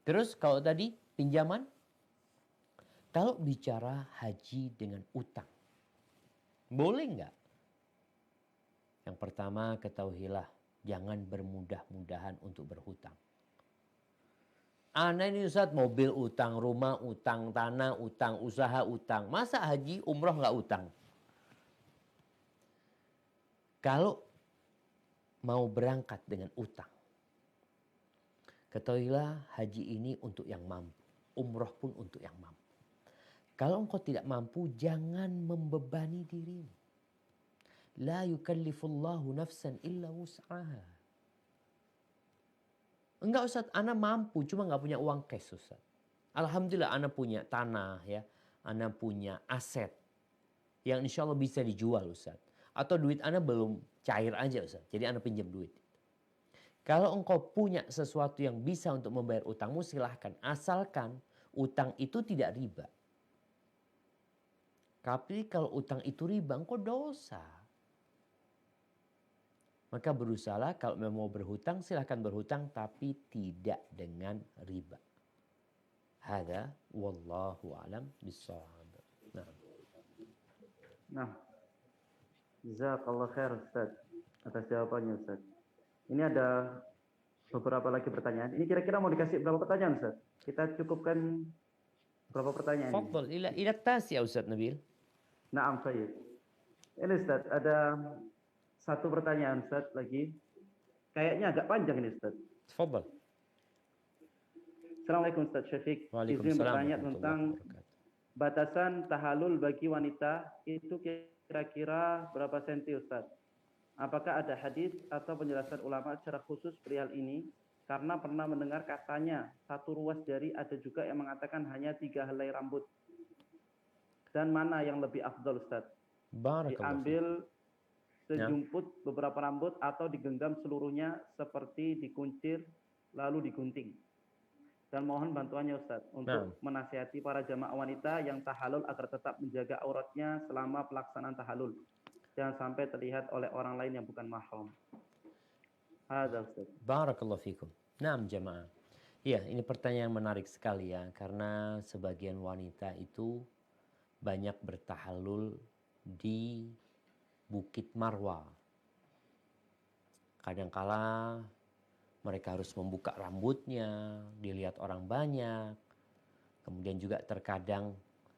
Terus kalau tadi pinjaman, kalau bicara haji dengan utang, boleh nggak? Yang pertama ketahuilah, jangan bermudah-mudahan untuk berhutang. Ana ini Ustaz, mobil utang, rumah utang, tanah utang, usaha utang. Masa haji umroh nggak utang? Kalau mau berangkat dengan utang, ketahuilah haji ini untuk yang mampu, umroh pun untuk yang mampu. Kalau engkau tidak mampu, jangan membebani dirimu. La yukallifullahu nafsan illa wus'aha. Enggak Ustaz, ana mampu, cuma nggak punya uang cash Ustaz. Alhamdulillah ana punya tanah ya, ana punya aset yang insya Allah bisa dijual Ustaz. Atau duit ana belum cair aja Ustaz, jadi ana pinjam duit. Kalau engkau punya sesuatu yang bisa untuk membayar utangmu, silahkan. Asalkan utang itu tidak riba. Tapi kalau utang itu riba, engkau dosa. Maka berusahalah kalau memang mau berhutang, silahkan berhutang tapi tidak dengan riba. Hada wallahu alam bissawab. Nah, Nah, jazakallah khair Ustaz atas jawabannya Ustaz. Ini ada beberapa lagi pertanyaan. Ini kira-kira mau dikasih berapa pertanyaan Ustaz? Kita cukupkan berapa pertanyaan ini? Fadl ila tas ya Ustaz Nabil. Naam Sayyid. Ini Ustaz, ada satu pertanyaan Ustaz lagi. Kayaknya agak panjang ini Ustaz. Tafadhal. Assalamualaikum Ustaz Syafiq. Izin Waalaikumsalam bertanya warahmatullahi tentang wabarakatuh. batasan tahalul bagi wanita itu kira-kira berapa senti Ustaz? Apakah ada hadis atau penjelasan ulama secara khusus perihal ini? Karena pernah mendengar katanya satu ruas jari, ada juga yang mengatakan hanya 3 helai rambut. Dan mana yang lebih afdal Ustaz? Barakallahu fiik. Diambil sejumput beberapa rambut atau digenggam seluruhnya seperti dikuncir lalu digunting? Dan mohon bantuannya Ustaz untuk menasihati para jamaah wanita yang tahalul agar tetap menjaga auratnya selama pelaksanaan tahalul. Jangan sampai terlihat oleh orang lain yang bukan mahram. Hadza Ustaz. Barakallahu fikum. Naam jamaah. Ya, ini pertanyaan menarik sekali ya, karena sebagian wanita itu banyak bertahalul di Bukit Marwa. Kadangkala mereka harus membuka rambutnya, dilihat orang banyak. Kemudian juga terkadang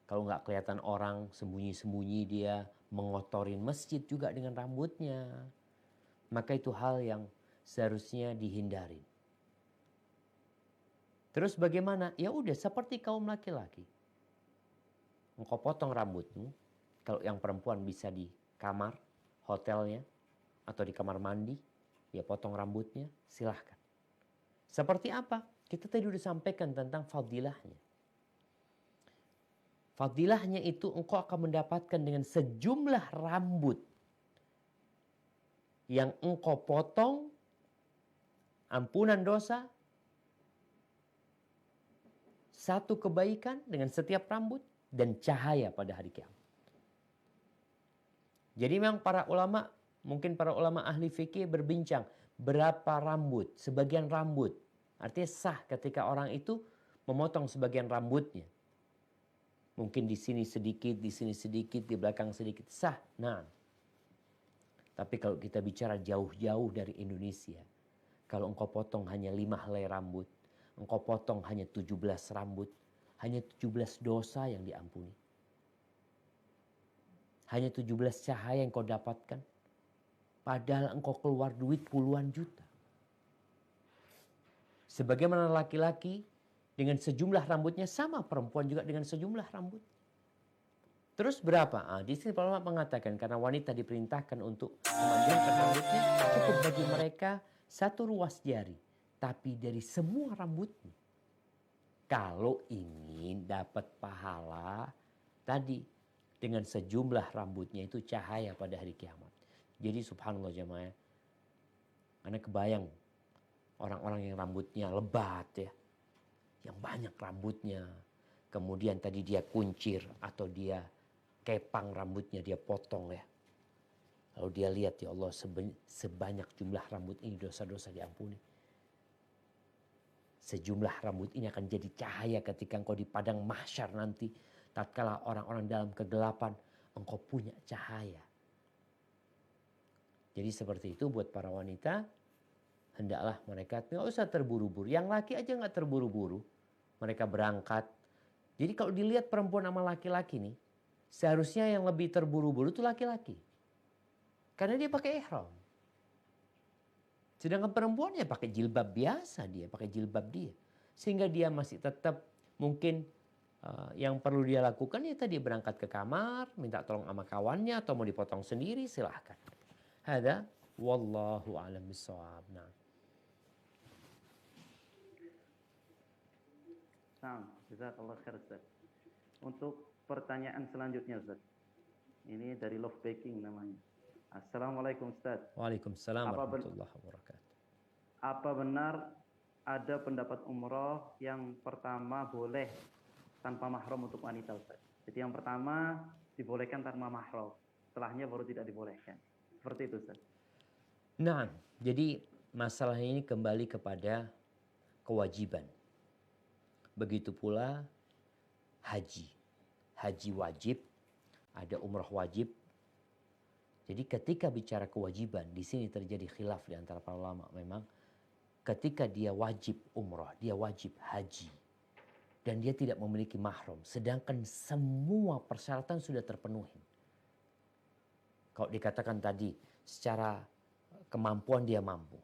kalau nggak kelihatan orang, sembunyi-sembunyi dia mengotorin masjid juga dengan rambutnya. Maka itu hal yang seharusnya dihindari. Terus bagaimana? Ya udah seperti kaum laki-laki. Engkau potong rambutmu. Kalau yang perempuan bisa di kamar, hotelnya, atau di kamar mandi, ya potong rambutnya, silahkan. Seperti apa? Kita tadi sudah sampaikan tentang fadilahnya. Fadilahnya itu engkau akan mendapatkan dengan sejumlah rambut yang engkau potong, ampunan dosa, satu kebaikan dengan setiap rambut, dan cahaya pada hari kiamat. Jadi memang para ulama, mungkin para ulama ahli fikih berbincang berapa rambut, sebagian rambut. Artinya sah ketika orang itu memotong sebagian rambutnya. Mungkin di sini sedikit, di sini sedikit, di belakang sedikit, sah. Nah, tapi kalau kita bicara jauh-jauh dari Indonesia, kalau engkau potong hanya 5 helai rambut, engkau potong hanya 17 rambut, hanya 17 dosa yang diampuni. Hanya 17 cahaya yang kau dapatkan. Padahal engkau keluar duit puluhan juta. Sebagaimana laki-laki dengan sejumlah rambutnya, sama perempuan juga dengan sejumlah rambut. Terus berapa? Di sini para ulama mengatakan karena wanita diperintahkan untuk memanjangkan rambutnya, cukup bagi mereka satu ruas jari. Tapi dari semua rambutnya. Kalau ingin dapat pahala tadi dengan sejumlah rambutnya itu cahaya pada hari kiamat. Jadi subhanallah jemaah, Anda kebayang orang-orang yang rambutnya lebat ya, yang banyak rambutnya, kemudian tadi dia kuncir atau dia kepang rambutnya, dia potong ya. Lalu dia lihat ya Allah sebanyak jumlah rambut ini dosa-dosa diampuni. Sejumlah rambut ini akan jadi cahaya ketika engkau di padang mahsyar nanti. Tatkala orang-orang dalam kegelapan, engkau punya cahaya. Jadi seperti itu buat para wanita, hendaklah mereka nggak usah terburu-buru. Yang laki aja nggak terburu-buru. Mereka berangkat. Jadi kalau dilihat perempuan sama laki-laki nih, seharusnya yang lebih terburu-buru itu laki-laki. Karena dia pakai ihram. Sedangkan perempuan ya pakai jilbab biasa dia, pakai jilbab dia. Sehingga dia masih tetap mungkin yang perlu dia lakukan ya tadi berangkat ke kamar, minta tolong sama kawannya atau mau dipotong sendiri silahkan. Hada wallahu a'lam bishawab. Nah. Jazakallah khair Ustaz. Untuk pertanyaan selanjutnya Ustaz. Ini dari Love Baking namanya. Assalamualaikum Ustaz. Waalaikumsalam warahmatullahi wabarakatuh. Apa benar ada pendapat umroh yang pertama boleh tanpa mahram untuk wanita Ustaz? Jadi yang pertama dibolehkan tanpa mahram, setelahnya baru tidak dibolehkan. Seperti itu Ustaz. Nah, jadi masalah ini kembali kepada kewajiban. Begitu pula haji. Haji wajib, ada umrah wajib. Jadi ketika bicara kewajiban, di sini terjadi khilaf di antara para ulama. Memang ketika dia wajib umrah, dia wajib haji. Dan dia tidak memiliki mahram. Sedangkan semua persyaratan sudah terpenuhi. Kalau dikatakan tadi, secara kemampuan dia mampu.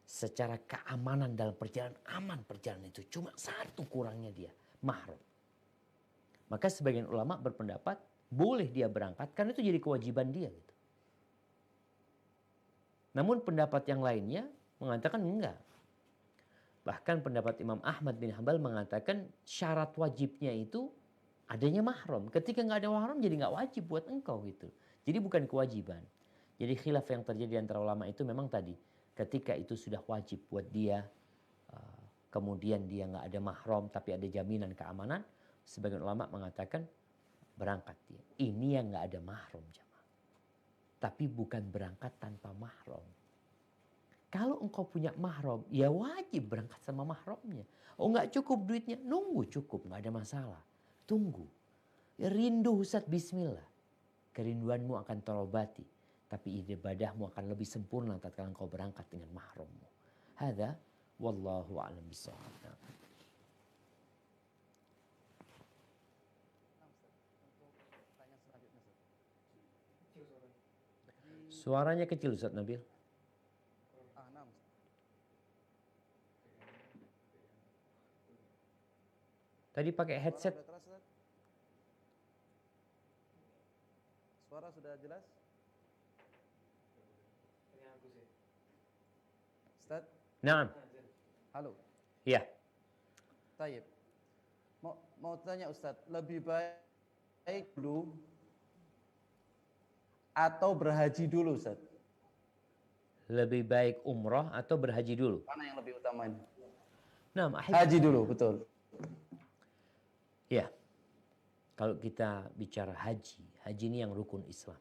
Secara keamanan dalam perjalanan, aman perjalanan itu. Cuma satu kurangnya dia, mahram. Maka sebagian ulama berpendapat, boleh dia berangkat, karena itu jadi kewajiban dia. Gitu. Namun pendapat yang lainnya mengatakan enggak. Bahkan pendapat Imam Ahmad bin Hanbal mengatakan syarat wajibnya itu adanya mahram. Ketika nggak ada mahram jadi nggak wajib buat engkau gitu. Jadi bukan kewajiban. Jadi khilaf yang terjadi antara ulama itu memang tadi. Ketika itu sudah wajib buat dia. Kemudian dia nggak ada mahram tapi ada jaminan keamanan. Sebagian ulama mengatakan berangkat dia. Ini yang nggak ada mahram jemaah. Tapi bukan berangkat tanpa mahram. Kalau engkau punya mahram, ya wajib berangkat sama mahramnya. Oh nggak cukup duitnya, nunggu cukup, nggak ada masalah. Tunggu. Ya, rindu Ustaz, bismillah. Kerinduanmu akan terobati. Tapi ibadahmu akan lebih sempurna tatkala engkau berangkat dengan mahrammu. Hadza wallahu a'lam bishawab. Suaranya kecil Ustaz Nabil. Tadi pakai headset. Suara sudah jelas? Ustaz? Naam. Halo. Iya. Tayyib. Mau tanya Ustaz, lebih baik dulu atau berhaji dulu Ustaz? Lebih baik umrah atau berhaji dulu? Mana yang lebih utama ini? Naam, Haji dulu, betul. Ya. Kalau kita bicara haji, haji ini yang rukun Islam.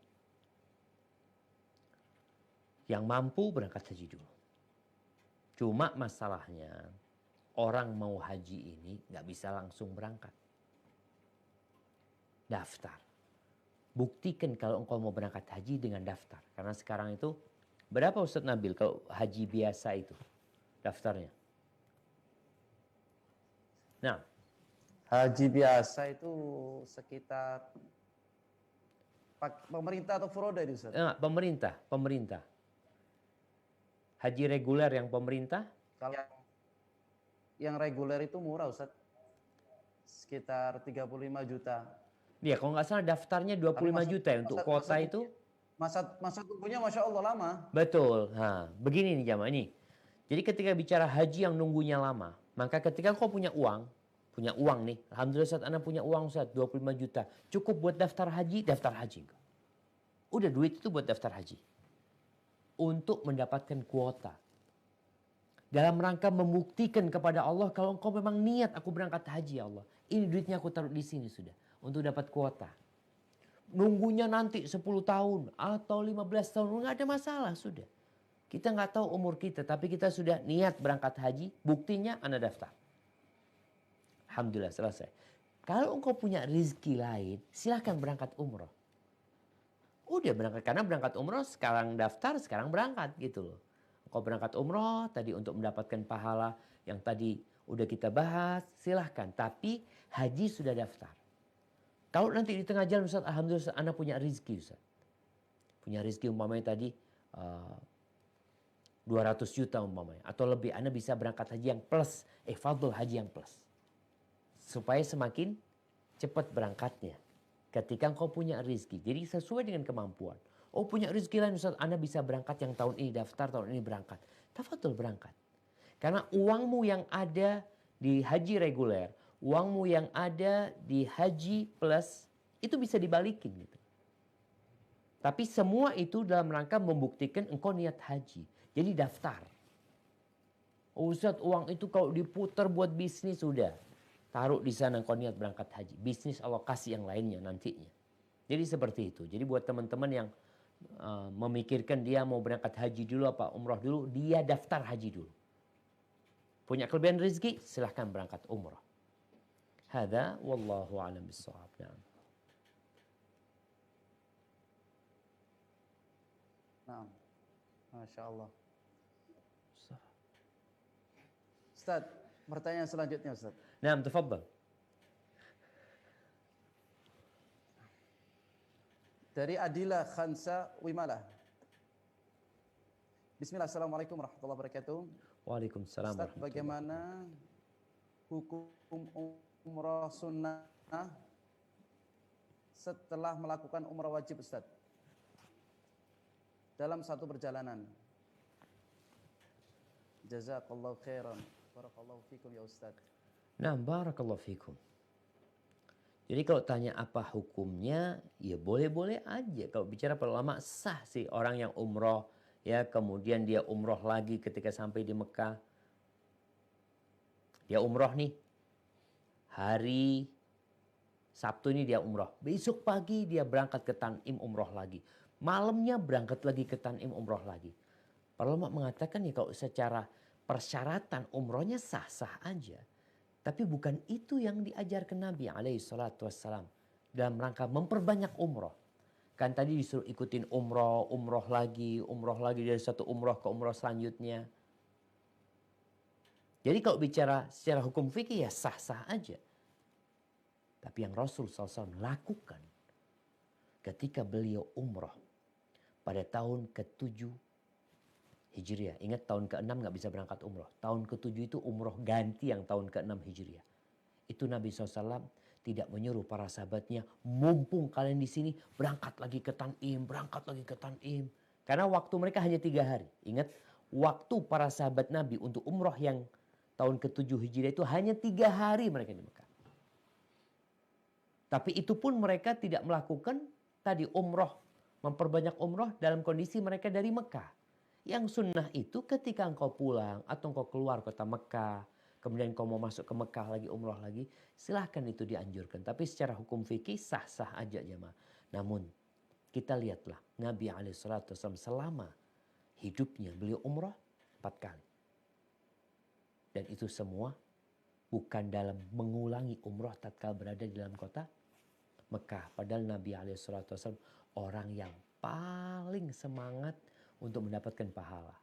Yang mampu berangkat haji dulu. Cuma masalahnya orang mau haji ini nggak bisa langsung berangkat. Daftar. Buktikan kalau engkau mau berangkat haji dengan daftar. Karena sekarang itu berapa Ustaz Nabil kalau haji biasa itu daftarnya? Nah, Haji biasa itu sekitar pemerintah atau furoda itu Ustaz? pemerintah. Haji reguler yang pemerintah? Kalau yang reguler itu murah Ustaz. Sekitar 35 juta. Iya, kalau nggak salah daftarnya 25 juta ya untuk kuota itu. Masa tunggunya Masya Allah lama. Betul. Nah, begini nih jamaah ini. Jadi ketika bicara haji yang nunggunya lama, maka ketika kau punya uang nih, alhamdulillah Ustaz, Ana punya uang Ustaz 25 juta. Cukup buat daftar haji. Udah duit itu buat daftar haji. Untuk mendapatkan kuota. Dalam rangka membuktikan kepada Allah kalau engkau memang niat aku berangkat haji ya Allah. Ini duitnya aku taruh di sini sudah. Untuk dapat kuota. Nunggunya nanti 10 tahun atau 15 tahun. Nggak ada masalah sudah. Kita nggak tahu umur kita. Tapi kita sudah niat berangkat haji. Buktinya Anda daftar. Alhamdulillah selesai. Kalau engkau punya rezeki lain, silahkan berangkat umroh. Udah berangkat, karena berangkat umroh sekarang daftar, sekarang berangkat gitu loh. Engkau berangkat umroh tadi untuk mendapatkan pahala yang tadi udah kita bahas, silahkan. Tapi haji sudah daftar. Kalau nanti di tengah jalan Ustaz, alhamdulillah Ustaz, Anda punya rezeki Ustaz. Punya rezeki umpamanya tadi 200 juta umpamanya. Atau lebih, Anda bisa berangkat haji yang plus. Fadl haji yang plus. Supaya semakin cepat berangkatnya. Ketika engkau punya rezeki. Jadi sesuai dengan kemampuan. Oh punya rezeki lain Ustaz, Anda bisa berangkat yang tahun ini daftar, tahun ini berangkat. Tafadhol berangkat. Karena uangmu yang ada di haji reguler, uangmu yang ada di haji plus, itu bisa dibalikin gitu. Tapi semua itu dalam rangka membuktikan engkau niat haji. Jadi daftar. Oh Ustaz, uang itu kalau diputar buat bisnis sudah. Taruh di sana engkau niat berangkat haji. Bisnis alokasi yang lainnya nantinya. Jadi seperti itu. Jadi buat teman-teman yang memikirkan dia mau berangkat haji dulu apa umrah dulu, dia daftar haji dulu. Punya kelebihan rezeki, silahkan berangkat umrah. Hadza wallahu a'lam bissawab. Na'am. Nah, Masya Allah. Ustaz, pertanyaan selanjutnya Ustaz. Na'am, tafadhal. Dari Adila Khansa Wimala. Bismillah, Assalamualaikum warahmatullahi wabarakatuh. Waalaikumsalam Ustaz, warahmatullahi bagaimana hukum umrah sunnah setelah melakukan umrah wajib Ustaz? Dalam satu perjalanan. Jazakallahu khairan. Barakallahu fikum ya Ustaz. Nah, barakallahu fikum. Jadi kalau tanya apa hukumnya, ya boleh-boleh aja. Kalau bicara para ulama sah sih orang yang umroh, ya kemudian dia umroh lagi ketika sampai di Mekah. Dia umroh nih, hari Sabtu ini dia umroh. Besok pagi dia berangkat ke Tan'im umroh lagi. Malamnya berangkat lagi ke Tan'im umroh lagi. Para ulama mengatakan ya kalau secara persyaratan umrohnya sah-sah aja. Tapi bukan itu yang diajarkan Nabi SAW dalam rangka memperbanyak umroh. Kan tadi disuruh ikutin umroh lagi dari satu umroh ke umroh selanjutnya. Jadi kalau bicara secara hukum fikih ya sah-sah aja. Tapi yang Rasul SAW lakukan ketika beliau umroh pada tahun ke-7 Hijriah. Ingat tahun ke-6 gak bisa berangkat umroh. Tahun ke-7 itu umroh ganti yang tahun ke-6 Hijriah. Itu Nabi SAW tidak menyuruh para sahabatnya, mumpung kalian di sini berangkat lagi ke Tan'im, berangkat lagi ke Tan'im. Karena waktu mereka hanya 3 hari. Ingat, waktu para sahabat Nabi untuk umroh yang tahun ke-7 Hijriah itu hanya 3 hari mereka di Mekah. Tapi itu pun mereka tidak melakukan tadi umroh, memperbanyak umroh dalam kondisi mereka dari Mekah. Yang sunnah itu ketika engkau pulang atau engkau keluar kota Mekah, kemudian engkau mau masuk ke Mekah lagi, umroh lagi, silahkan itu dianjurkan. Tapi secara hukum fikih sah-sah aja jemaah. Namun kita lihatlah Nabi SAW selama hidupnya beliau umroh 4 kali. Dan itu semua bukan dalam mengulangi umroh tatkala berada di dalam kota Mekah. Padahal Nabi SAW orang yang paling semangat untuk mendapatkan pahala.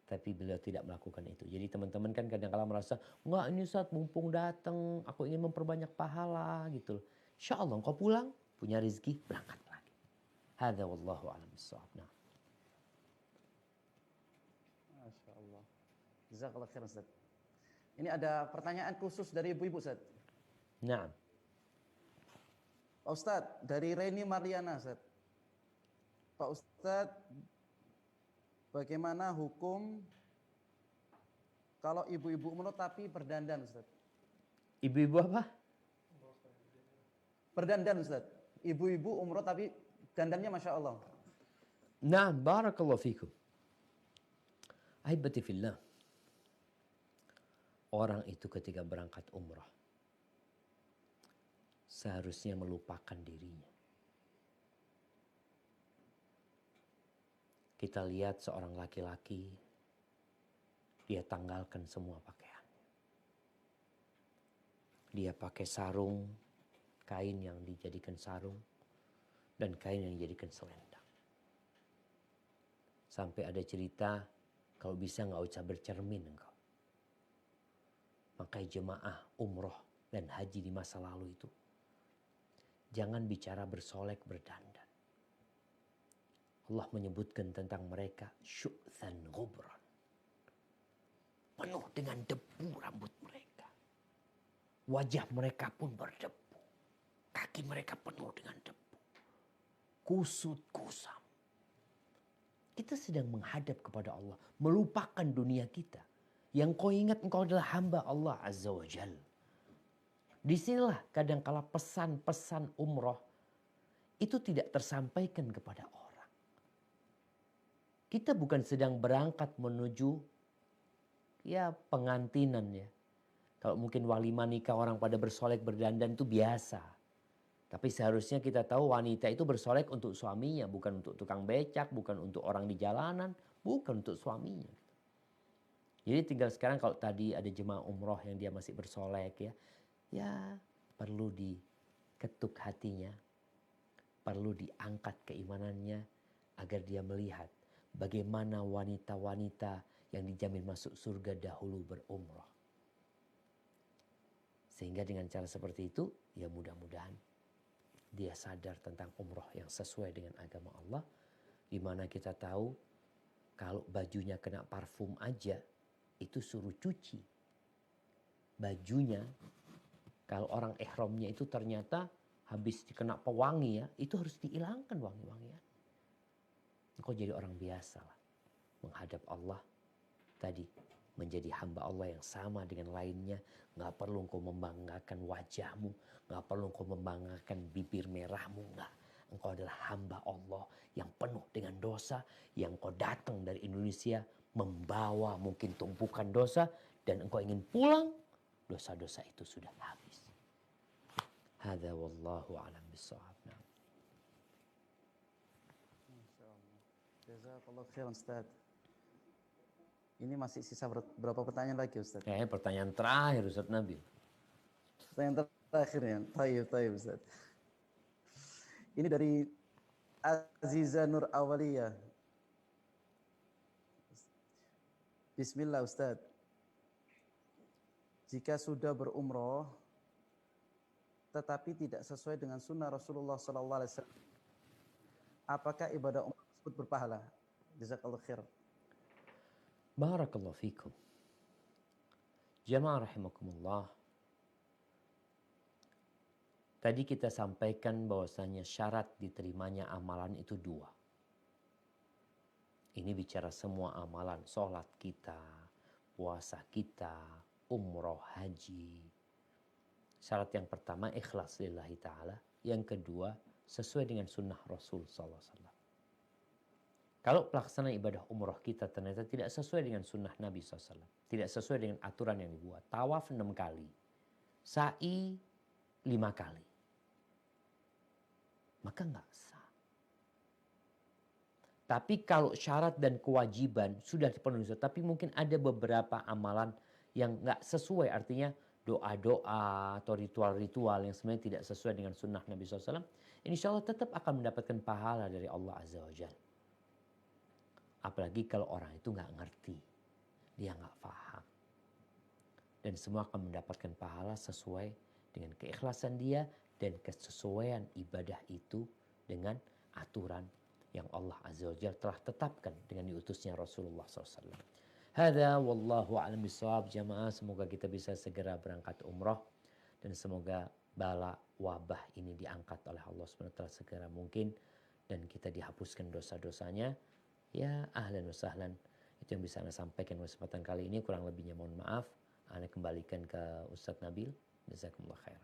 Tapi beliau tidak melakukan itu. Jadi teman-teman kan kadang-kala merasa, enggak ini saat mumpung datang, aku ingin memperbanyak pahala gitu. Insya Allah engkau pulang, punya rezeki, berangkat lagi. Hadza wallahu a'lam bissawab. Nah. Masya Allah. Jazakallah khairan Ustaz. Ini ada pertanyaan khusus dari ibu-ibu Ustaz. Nah. Pak Ustadz, dari Reni Marliana Ustaz. Pak Ustadz, bagaimana hukum kalau ibu-ibu umroh tapi berdandan Ustaz? Ibu-ibu apa? Berdandan Ustaz. Ibu-ibu umroh tapi dandannya Masya Allah. Nah, barakallahu fikum. Ahibati fillah. Orang itu ketika berangkat umrah seharusnya melupakan dirinya. Kita lihat seorang laki-laki, dia tanggalkan semua pakaiannya. Dia pakai sarung, kain yang dijadikan sarung, dan kain yang dijadikan selendang. Sampai ada cerita, kalau bisa nggak usah bercermin engkau. Makanya jemaah umroh dan haji di masa lalu itu, jangan bicara bersolek berdandan. Allah menyebutkan tentang mereka syu'than ghubran. Penuh dengan debu rambut mereka. Wajah mereka pun berdebu. Kaki mereka penuh dengan debu. Kusut kusam. Kita sedang menghadap kepada Allah. Melupakan dunia kita. Yang kau ingat engkau adalah hamba Allah Azza wa Jal. Disinilah kadangkala pesan-pesan umroh itu tidak tersampaikan kepada orang. Kita bukan sedang berangkat menuju ya pengantinan ya. Kalau mungkin walimah nikah orang pada bersolek berdandan itu biasa. Tapi seharusnya kita tahu wanita itu bersolek untuk suaminya. Bukan untuk tukang becak, bukan untuk orang di jalanan, bukan untuk suaminya. Jadi tinggal sekarang kalau tadi ada jemaah umroh yang dia masih bersolek ya. Ya perlu diketuk hatinya, perlu diangkat keimanannya agar dia melihat bagaimana wanita-wanita yang dijamin masuk surga dahulu berumrah. Sehingga dengan cara seperti itu, ya mudah-mudahan dia sadar tentang umrah yang sesuai dengan agama Allah, di mana kita tahu kalau bajunya kena parfum aja itu suruh cuci. Bajunya kalau orang ihramnya itu ternyata habis dikena pewangi ya, itu harus dihilangkan wangi-wangian. Engkau jadi orang biasa lah menghadap Allah tadi, menjadi hamba Allah yang sama dengan lainnya. Nggak perlu engkau membanggakan wajahmu, nggak perlu engkau membanggakan bibir merahmu, nggak. Engkau adalah hamba Allah yang penuh dengan dosa, yang engkau datang dari Indonesia membawa mungkin tumpukan dosa, dan engkau ingin pulang, dosa-dosa itu sudah habis. Hadza wallahu a'lam bissawab. Jazakallah khairan Ustaz. Ini masih sisa berapa pertanyaan lagi Ustaz? Kayaknya pertanyaan terakhir Ustaz Nabil. Pertanyaan terakhir ya. Tayyib Ustaz. Ini dari Aziza Nur Awaliyah. Bismillah Ustaz. Jika sudah berumroh tetapi tidak sesuai dengan sunnah Rasulullah SAW, apakah ibadah umroh tersebut berpahala? Jazakallahu khair. Barakallahu fikum. Jamaah rahimakumullah. Tadi kita sampaikan bahwasanya syarat diterimanya amalan itu 2. Ini bicara semua amalan, sholat kita, puasa kita, umroh, haji. Syarat yang pertama ikhlas lillahi ta'ala. Yang kedua sesuai dengan sunnah Rasul SAW. Kalau pelaksanaan ibadah umroh kita ternyata tidak sesuai dengan sunnah Nabi SAW. Tidak sesuai dengan aturan yang dibuat. Tawaf 6 kali. Sa'i 5 kali. Maka nggak sah. Tapi kalau syarat dan kewajiban sudah dipenuhi, tapi mungkin ada beberapa amalan yang nggak sesuai, artinya doa-doa atau ritual-ritual yang sebenarnya tidak sesuai dengan sunnah Nabi SAW, insya Allah tetap akan mendapatkan pahala dari Allah Azza wa Jalla. Apalagi kalau orang itu nggak ngerti, dia nggak paham. Dan semua akan mendapatkan pahala sesuai dengan keikhlasan dia dan kesesuaian ibadah itu dengan aturan yang Allah Azza wa Jalla telah tetapkan dengan diutusnya Rasulullah SAW. Hadza wallahu a'lam bishawab. Jamaah, semoga kita bisa segera berangkat umrah dan semoga bala wabah ini diangkat oleh Allah SWT segera mungkin dan kita dihapuskan dosa-dosanya. Ya, ahlan wa sahlan. Itu yang bisa Anda sampaikan pada kesempatan kali ini. Kurang lebihnya mohon maaf. Anda kembalikan ke Ustadz Nabil. Jazakumullah khair.